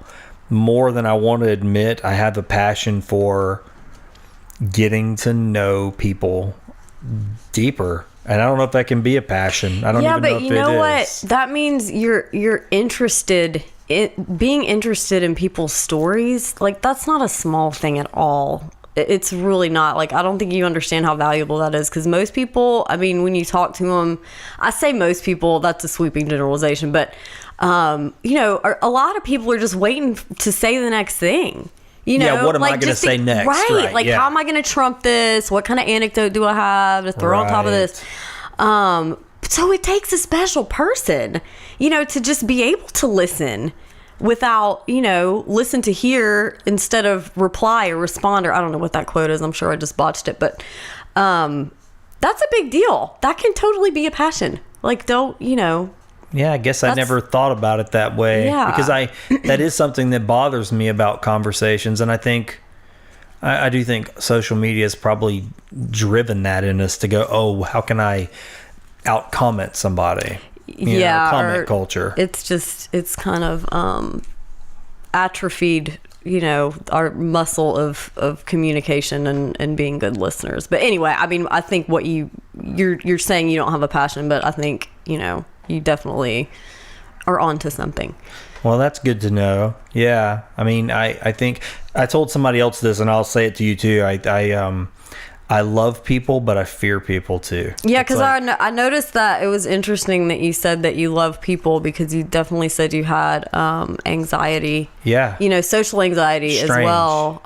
more than I want to admit. I have a passion for getting to know people deeper, and I don't know if that can be a passion. I don't even know if it is. Yeah, but you know what? That means you're interested in being interested in people's stories. Like, that's not a small thing at all. It's really not. Like, I don't think you understand how valuable that is, because most people, I mean, when you talk to them, I say most people, that's a sweeping generalization, but you know, a lot of people are just waiting to say the next thing. You know, yeah, what am I going to say next? Right. Like, how am I going to trump this? What kind of anecdote do I have to throw on top of this? So it takes a special person, you know, to just be able to listen without, you know, listen to hear instead of reply or respond, or I don't know what that quote is. I'm sure I just botched it, but that's a big deal. That can totally be a passion. Like, don't, you know. Yeah, I guess I never thought about it that way. Yeah. Because that is something that bothers me about conversations. And I think, I do think social media has probably driven that in us to go, oh, how can I out-comment somebody? You know, comment culture. It's kind of atrophied, you know, our muscle of communication and being good listeners. But anyway, I mean, I think what you're saying, you don't have a passion, but I think, you know, you definitely are onto something. Well, that's good to know. Yeah. I mean, I think I told somebody else this, and I'll say it to you too. I love people, but I fear people too. Yeah, because I noticed that it was interesting that you said that you love people, because you definitely said you had anxiety. Yeah. You know, social anxiety as well.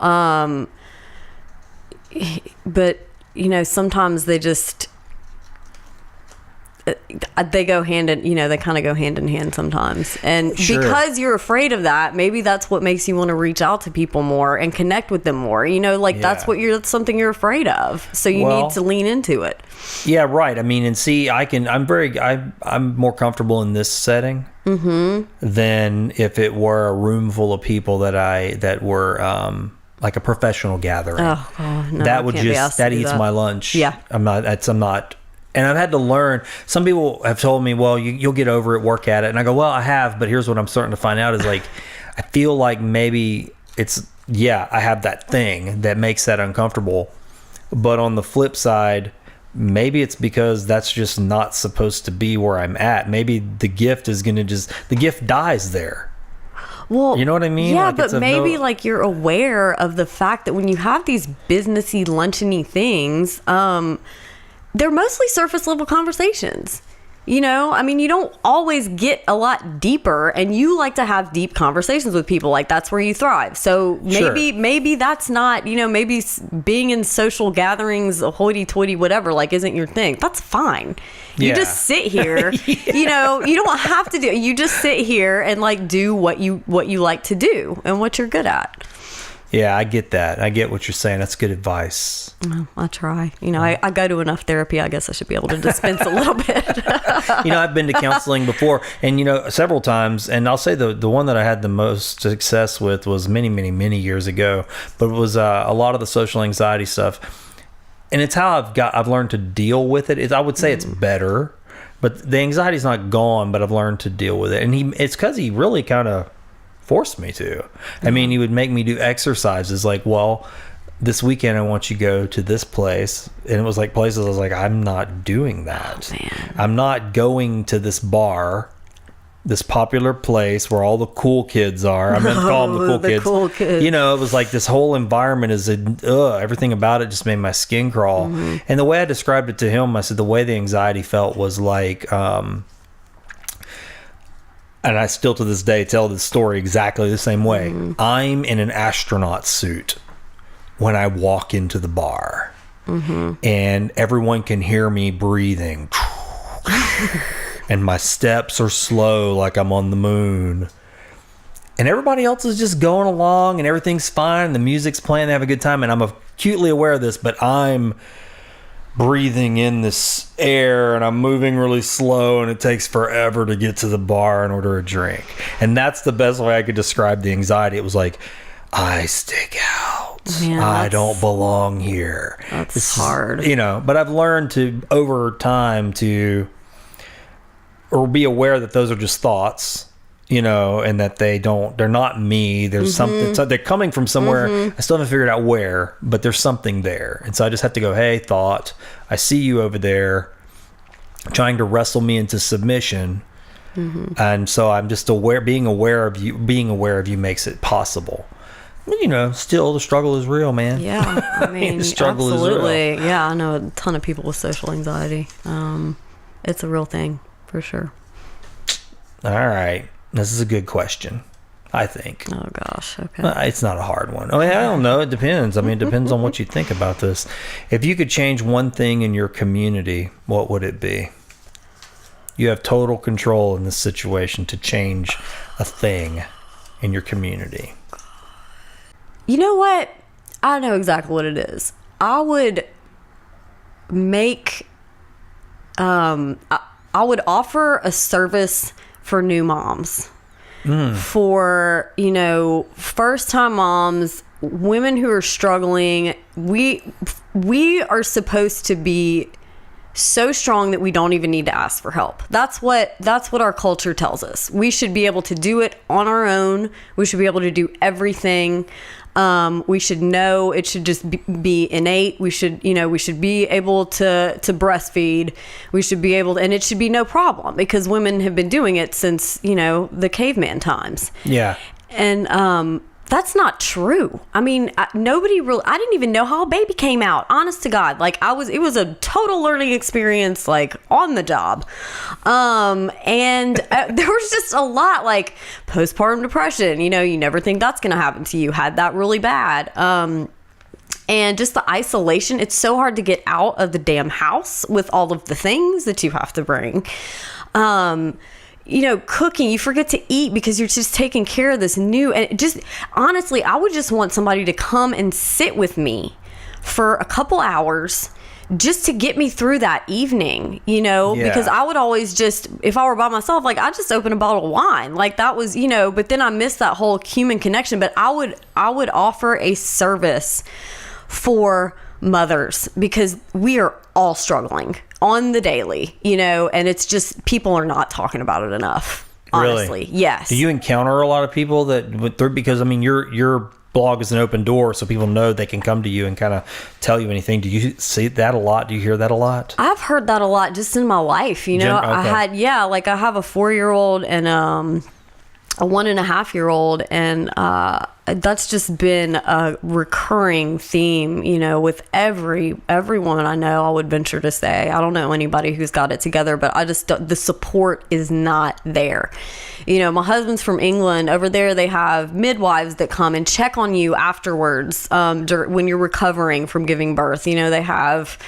But, you know, sometimes they just... they go hand in, you know, they kind of go hand in hand sometimes. And because you're afraid of that, maybe that's what makes you want to reach out to people more and connect with them more. You know, like that's something you're afraid of. So you need to lean into it. Yeah, right. I mean, and see, I'm more comfortable in this setting than if it were a room full of people that were like a professional gathering. Oh no, that would just, that eats my lunch. Yeah. I'm not. And I've had to learn. Some people have told me, well, you'll get over it, work at it. And I go, well, I have, but here's what I'm starting to find out is, like, I feel like maybe I have that thing that makes that uncomfortable. But on the flip side, maybe it's because that's just not supposed to be where I'm at. Maybe the gift is going to the gift dies there. Well, you know what I mean? Yeah, like, but maybe like you're aware of the fact that when you have these businessy, luncheony things, they're mostly surface level conversations. You know, I mean, you don't always get a lot deeper, and you like to have deep conversations with people. Like, that's where you thrive. So maybe that's not, you know, maybe being in social gatherings, hoity-toity, whatever, like, isn't your thing. That's fine. You just sit here, you know, you don't have to you just sit here and like do what you like to do and what you're good at. Yeah, I get that. I get what you're saying. That's good advice. Well, I try. You know, I go to enough therapy. I guess I should be able to dispense a little bit. You know, I've been to counseling before, and, you know, several times. And I'll say the one that I had the most success with was many, many, many years ago. But it was a lot of the social anxiety stuff. and it's how I've learned to deal with it. I would say it's better, but the anxiety's not gone, but I've learned to deal with it. And it's because he really kind of forced me to. I mean, he would make me do exercises like, well, this weekend I want you to go to this place. And it was like places I was like, I'm not doing that. I'm not going to this bar, this popular place where all the cool kids are. I meant to call them the cool kids. You know, it was like this whole environment is everything about it just made my skin crawl. And the way I described it to him, I said the way the anxiety felt was like, and I still to this day tell the story exactly the same way. I'm in an astronaut suit when I walk into the bar, and everyone can hear me breathing. And my steps are slow like I'm on the moon. And everybody else is just going along and everything's fine. The music's playing, they have a good time. And I'm acutely aware of this, but I'm breathing in this air and I'm moving really slow and it takes forever to get to the bar and order a drink. And that's the best way I could describe the anxiety. It was like, I stick out. I don't belong here. That's hard. You know, but I've learned to, over time, to... or be aware that those are just thoughts, you know, and that they're not me. There's something, so they're coming from somewhere. I still haven't figured out where, but there's something there. And so I just have to go, hey, thought, I see you over there trying to wrestle me into submission. And so I'm just being aware of you makes it possible. You know, still the struggle is real, man. Yeah. I mean, the struggle absolutely. is real. Yeah. I know a ton of people with social anxiety. It's a real thing. For sure. All right. This is a good question, I think. Oh, gosh. Okay. It's not a hard one. I mean, I don't know. It depends. I mean, it depends on what you think about this. If you could change one thing in your community, what would it be? You have total control in this situation to change a thing in your community. You know what? I know exactly what it is. I would make... I would offer a service for new moms, for, you know, first-time moms, women who are struggling. We are supposed to be so strong that we don't even need to ask for help. That's what our culture tells us. We should be able to do it on our own. We should be able to do everything. We should know, it should just be innate. We should be able to breastfeed. We should be able to, and it should be no problem because women have been doing it since, you know, the caveman times. Yeah. And, that's not true. I mean, I didn't even know how a baby came out. Honest to God. Like it was a total learning experience, like on the job. And there was just a lot like postpartum depression, you know, you never think that's going to happen to you. Had that really bad. And just the isolation. It's so hard to get out of the damn house with all of the things that you have to bring. You know, cooking, you forget to eat because you're just taking care of this new, and just honestly, I would just want somebody to come and sit with me for a couple hours just to get me through that evening, you know, because I would always just, if I were by myself, like I just open a bottle of wine, like that was, you know, but then I missed that whole human connection. But I would offer a service for mothers because we are all struggling on the daily, you know, and it's just people are not talking about it enough. Honestly, really? Yes. Do you encounter a lot of people that because I mean your blog is an open door, so people know they can come to you and kind of tell you anything. Do you see that a lot? Do you hear that a lot? I've heard that a lot just in my life. You know, I have a 4-year-old and a 1.5-year-old, and that's just been a recurring theme, you know, with every woman I know. I would venture to say, I don't know anybody who's got it together, but the support is not there. You know, my husband's from England. Over there, they have midwives that come and check on you afterwards when you're recovering from giving birth. You know, they have...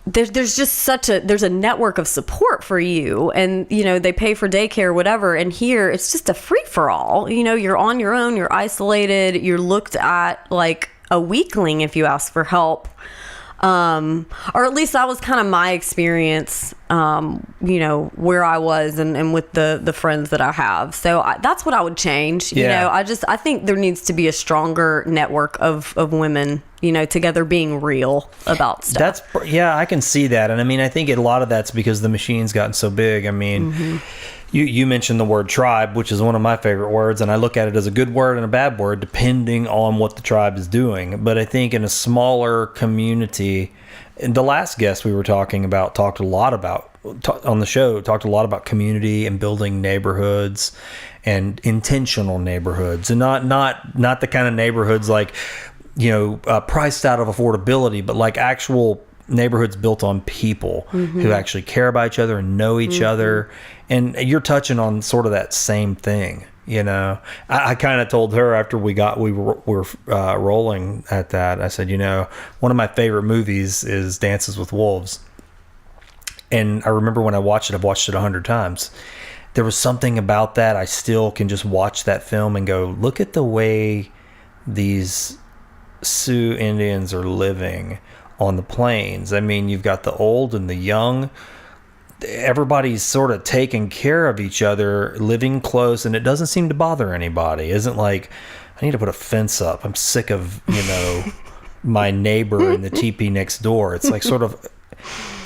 There's just there's a network of support for you, and you know they pay for daycare, whatever. And here it's just a free for all. You know, you're on your own, you're isolated, you're looked at like a weakling if you ask for help. Or at least that was kind of my experience, you know, where I was and with the friends that I have. So that's what I would change. You know, I think there needs to be a stronger network of women, together, being real about stuff. I can see that. And I mean, I think a lot of that's because the machine's gotten so big. I mean, you mentioned the word tribe, which is one of my favorite words, and I look at it as a good word and a bad word depending on what the tribe is doing. But I think in a smaller community, and the last guest we were talking about talked a lot about community and building neighborhoods and intentional neighborhoods, and not the kind of neighborhoods like, priced out of affordability, but like actual neighborhoods built on people who actually care about each other and know each other. And you're touching on sort of that same thing. I kind of told her after we were rolling at that, I said, one of my favorite movies is Dances with Wolves. And I remember when I watched it, I've watched it 100 times. There was something about that. I still can just watch that film and go, look at the way these Sioux Indians are living on the plains. I mean, you've got the old and the young. Everybody's sort of taking care of each other, living close, and it doesn't seem to bother anybody. It isn't like, I need to put a fence up. I'm sick of, my neighbor in the teepee next door. It's like sort of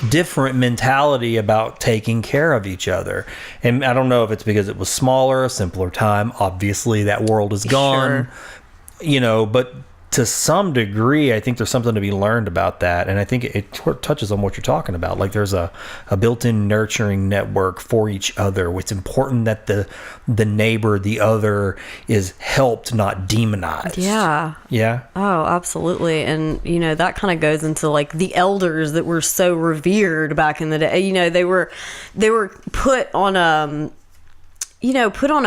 different mentality about taking care of each other. And I don't know if it's because it was smaller, a simpler time. Obviously, that world is gone, but to some degree, I think there's something to be learned about that. And I think it touches on what you're talking about. Like there's a built-in nurturing network for each other. It's important that the neighbor, the other, is helped, not demonized. Yeah. Yeah. Oh, absolutely. And, that kind of goes into like the elders that were so revered back in the day. They were put on a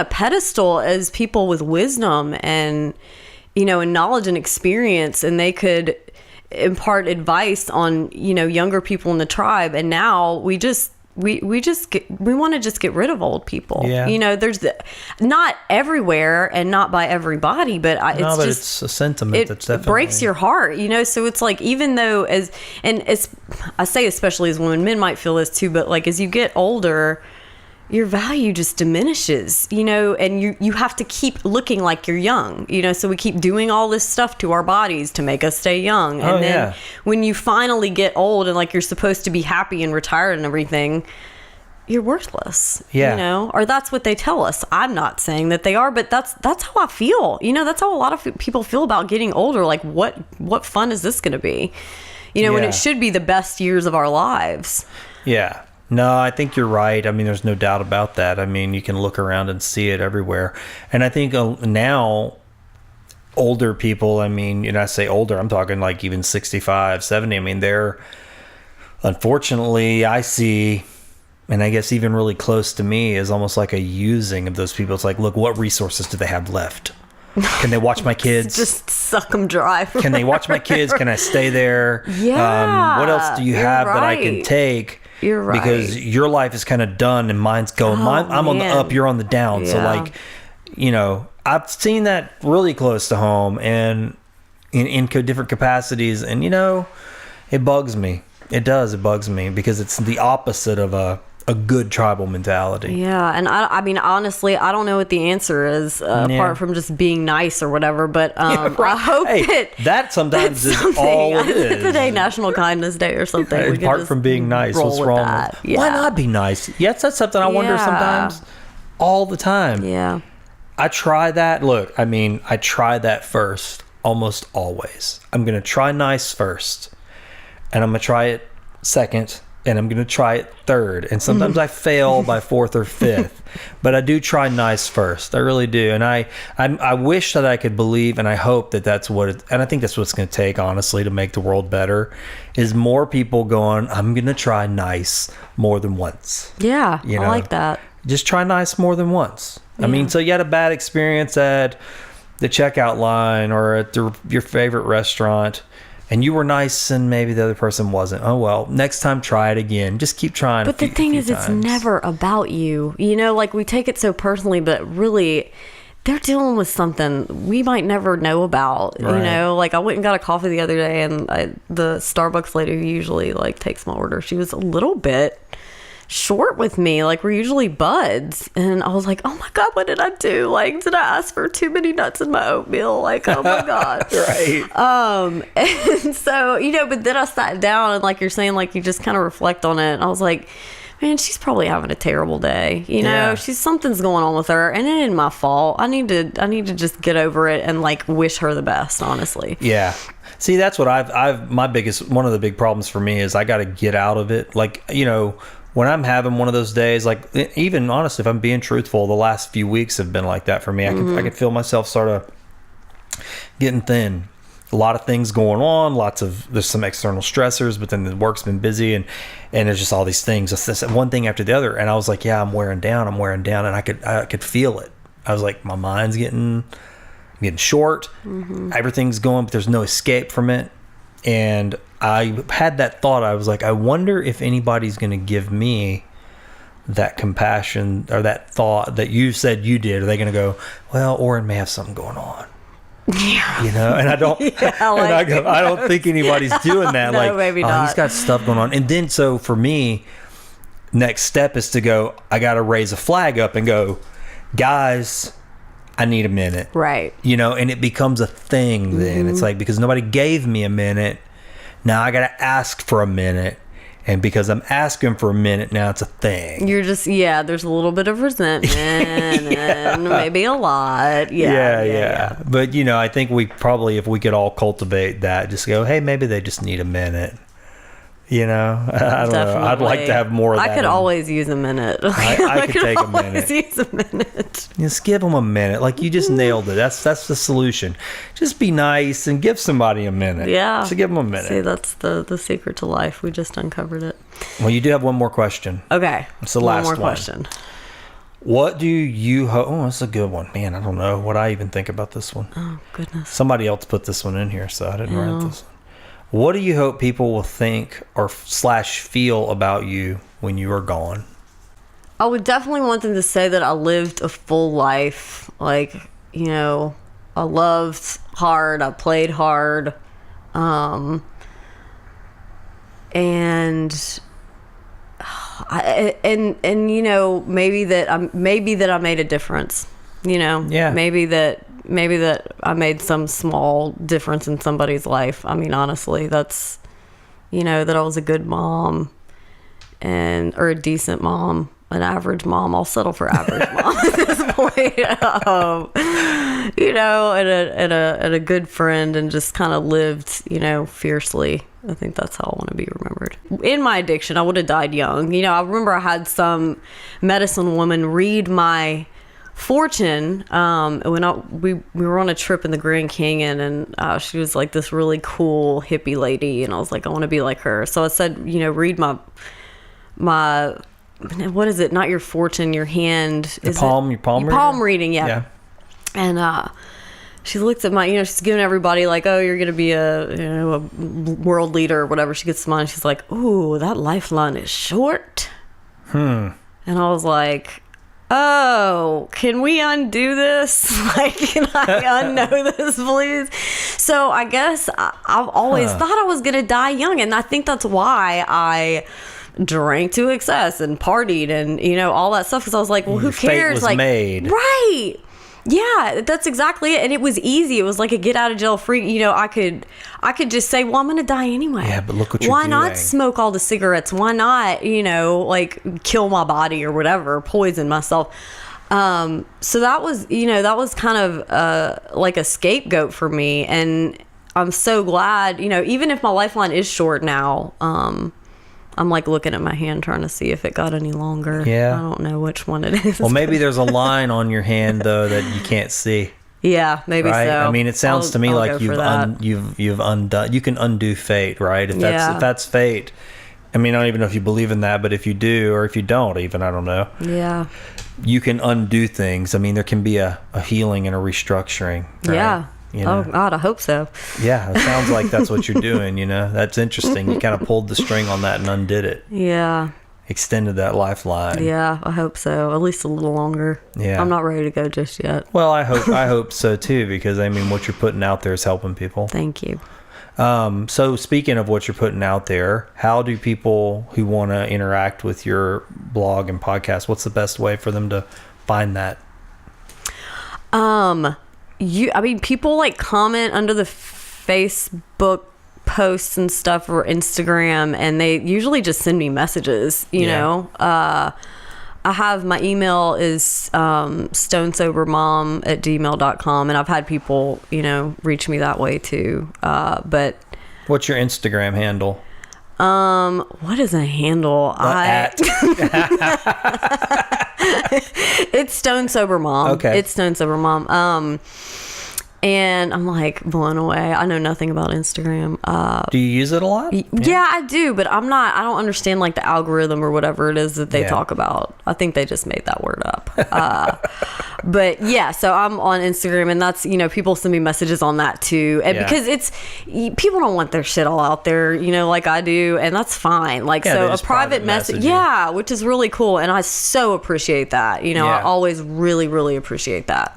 pedestal as people with wisdom and, and knowledge and experience, and they could impart advice on, younger people in the tribe. And now we want to just get rid of old people. Yeah. There's not everywhere and not by everybody, but it's a sentiment that's definitely, it breaks your heart, so it's like, even though I say, especially as women, men might feel this too, but like as you get older, your value just diminishes, and you have to keep looking like you're young, so we keep doing all this stuff to our bodies to make us stay young. And then when you finally get old and like you're supposed to be happy and retired and everything, you're worthless, or that's what they tell us. I'm not saying that they are, but that's how I feel. That's how a lot of people feel about getting older. Like what fun is this going to be? When it should be the best years of our lives. Yeah. No, I think you're right. I mean, there's no doubt about that. I mean, you can look around and see it everywhere. And I think now older people, I mean, I say older, I'm talking like even 65, 70. I mean, they're, unfortunately, I see, and I guess even really close to me, is almost like a using of those people. It's like, look, what resources do they have left? Can they watch my kids? Just suck them dry. Can they watch my kids? Can I stay there? Yeah. What else do you have that I can take? You're right. Because your life is kind of done and mine's going. I'm on the up, you're on the down. So like, I've seen that really close to home and in different capacities. And, it bugs me. It does. It bugs me because it's the opposite of a good tribal mentality. Yeah. And I mean, honestly, I don't know what the answer is apart from just being nice or whatever. But I hope that sometimes is all it is. Today, National Kindness Day or something. Right. Apart from being nice, what's wrong with yeah. Why not be nice? Yes, that's something I wonder sometimes. All the time. Yeah. I try that. Look, I mean, I try that first almost always. I'm going to try nice first. And I'm going to try it second. And I'm going to try it third. And sometimes I fail by fourth or fifth. But I do try nice first. I really do. And I wish that I could believe, and I hope that that's what and I think that's what it's going to take, honestly, to make the world better, is more people going, I'm going to try nice more than once. Yeah, I like that. Just try nice more than once. Yeah. I mean, so you had a bad experience at the checkout line or at your favorite restaurant, and you were nice and maybe the other person wasn't. Oh, well, next time try it again. Just keep trying. But the thing is, it's never about you. Like we take it so personally, but really they're dealing with something we might never know about. Right. Like I went and got a coffee the other day, and the Starbucks lady who usually like takes my order, she was a little bit short with me. Like, we're usually buds. And I was like, oh my God, what did I do? Like, did I ask for too many nuts in my oatmeal? Like, oh my God. Right. And so, but then I sat down and, like you're saying, like, you just kind of reflect on it. And I was like, man, she's probably having a terrible day. Something's going on with her, and it ain't my fault. I need to just get over it and, like, wish her the best, honestly. Yeah. See, that's what one of the big problems for me is I got to get out of it. Like, when I'm having one of those days, like, even honestly, if I'm being truthful, the last few weeks have been like that for me. I can feel myself sort of getting thin. A lot of things going on, there's some external stressors, but then the work's been busy and there's just all these things. It's just one thing after the other. And I was like, yeah, I'm wearing down. And I could feel it. I was like, my mind's getting short. Everything's going, but there's no escape from it. And I had that thought. I was like, I wonder if anybody's going to give me that compassion or that thought that you said you did. Are they going to go, well, Oran may have something going on? Yeah. And I don't, I don't think anybody's doing that. No, like, maybe not. He's got stuff going on. And then, so for me, next step is to go, I got to raise a flag up and go, guys, I need a minute. Right. And it becomes a thing then. It's like, because nobody gave me a minute, now I got to ask for a minute. And because I'm asking for a minute, now it's a thing. You're just, there's a little bit of resentment and maybe a lot. Yeah. But, I think we probably, if we could all cultivate that, just go, hey, maybe they just need a minute. I don't know. I'd like to have more of that. I could always use a minute. I could take a minute. Use a minute. Just give them a minute. Like, you just nailed it. That's the solution. Just be nice and give somebody a minute. Yeah. So give them a minute. See, that's the secret to life. We just uncovered it. Well, you do have one more question. Okay. It's the last one. one. Question. What do you hope? Oh, that's a good one. Man, I don't know what I even think about this one. Oh, goodness. Somebody else put this one in here, so I didn't write this one. What do you hope people will think or / feel about you when you are gone? I would definitely want them to say that I lived a full life. Like, I loved hard. I played hard. And maybe that I made a difference. Yeah. Maybe that I made some small difference in somebody's life. I mean, honestly, that's, that I was a good mom or a decent mom, an average mom. I'll settle for average mom at this point. And a good friend, and just kind of lived, fiercely. I think that's how I want to be remembered. In my addiction, I would have died young. I remember I had some medicine woman read my fortune when we were on a trip in the Grand Canyon, and she was like this really cool hippie lady, and I was like, I want to be like her. So I said, read my what is it, not your fortune, your hand, your palm reading. Yeah. And she looked at my, she's giving everybody like, oh, you're gonna be a world leader or whatever. She gets to mine, she's like, ooh, that lifeline is short. And I was like, oh, can we undo this? Like, can I unknow this, please? So I guess I've always thought I was going to die young. And I think that's why I drank to excess and partied and, all that stuff. Because I was like, well, who cares? Fate was made. Right. Yeah, that's exactly it. And it was easy. It was like a get out of jail free. I could just say, well, I'm going to die anyway. Yeah, but look what you're doing. Why not smoke all the cigarettes? Why not, like kill my body or whatever, poison myself? So that was, that was kind of like a scapegoat for me. And I'm so glad, even if my lifeline is short now, I'm like looking at my hand trying to see if it got any longer. Yeah. I don't know which one it is. Well, maybe there's a line on your hand though that you can't see. Yeah, maybe right? so. I mean, it sounds to me like you've undone. You can undo fate, right? If that's fate. I mean, I don't even know if you believe in that, but if you do, or if you don't, even I don't know. Yeah. You can undo things. I mean, there can be a healing and a restructuring. Right? Yeah. Oh God, I hope so. Yeah, it sounds like that's what you're doing. That's interesting. You kind of pulled the string on that and undid it. Yeah. Extended that lifeline. Yeah, I hope so. At least a little longer. Yeah. I'm not ready to go just yet. Well, I hope so too, because I mean, what you're putting out there is helping people. Thank you. So speaking of what you're putting out there, how do people who want to interact with your blog and podcast, what's the best way for them to find that? People like comment under the Facebook posts and stuff or Instagram, and they usually just send me messages, you know. I have, my email is stonesobermom@gmail.com, and I've had people, reach me that way too. But what's your Instagram handle? What is a handle? It's Stone Sober Mom. Okay. It's Stone Sober Mom. And I'm like blown away. I know nothing about Instagram. Do you use it a lot? Yeah, I do, but I don't understand like the algorithm or whatever it is that they talk about. I think they just made that word up. But yeah, so I'm on Instagram, and that's, people send me messages on that too. And because people don't want their shit all out there, like I do, and that's fine. Like, so a private message, which is really cool. And I so appreciate that. I always really, really appreciate that.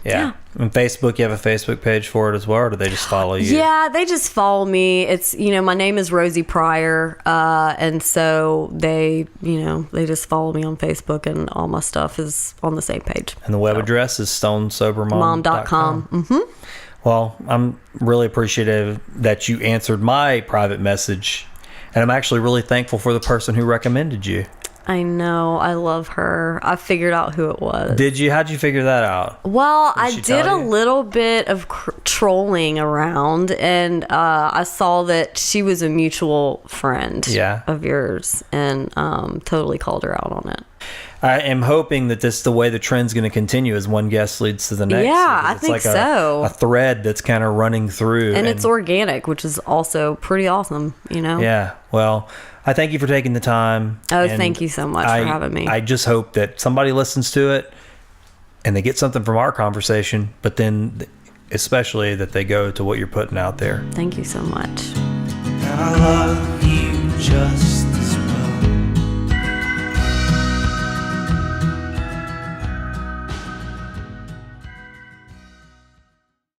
Yeah. And Facebook, you have a Facebook page for it as well, or do they just follow you? Yeah, they just follow me. It's, my name is Rosie Pryor. And so they just follow me on Facebook, and all my stuff is on the same page. And the web address is stonesobermom.com. Mom.com. Well, I'm really appreciative that you answered my private message. And I'm actually really thankful for the person who recommended you. I know. I love her. I figured out who it was. Did you? How'd you figure that out? Well, I did a little bit of trolling around, and I saw that she was a mutual friend of yours, and totally called her out on it. I am hoping that this is the way the trend's going to continue, as one guest leads to the next. Yeah, I think so. A thread that's kind of running through. And it's organic, which is also pretty awesome, Yeah. Well, I thank you for taking the time. Oh, thank you so much for having me. I just hope that somebody listens to it and they get something from our conversation, but then especially that they go to what you're putting out there. Thank you so much. And I love you just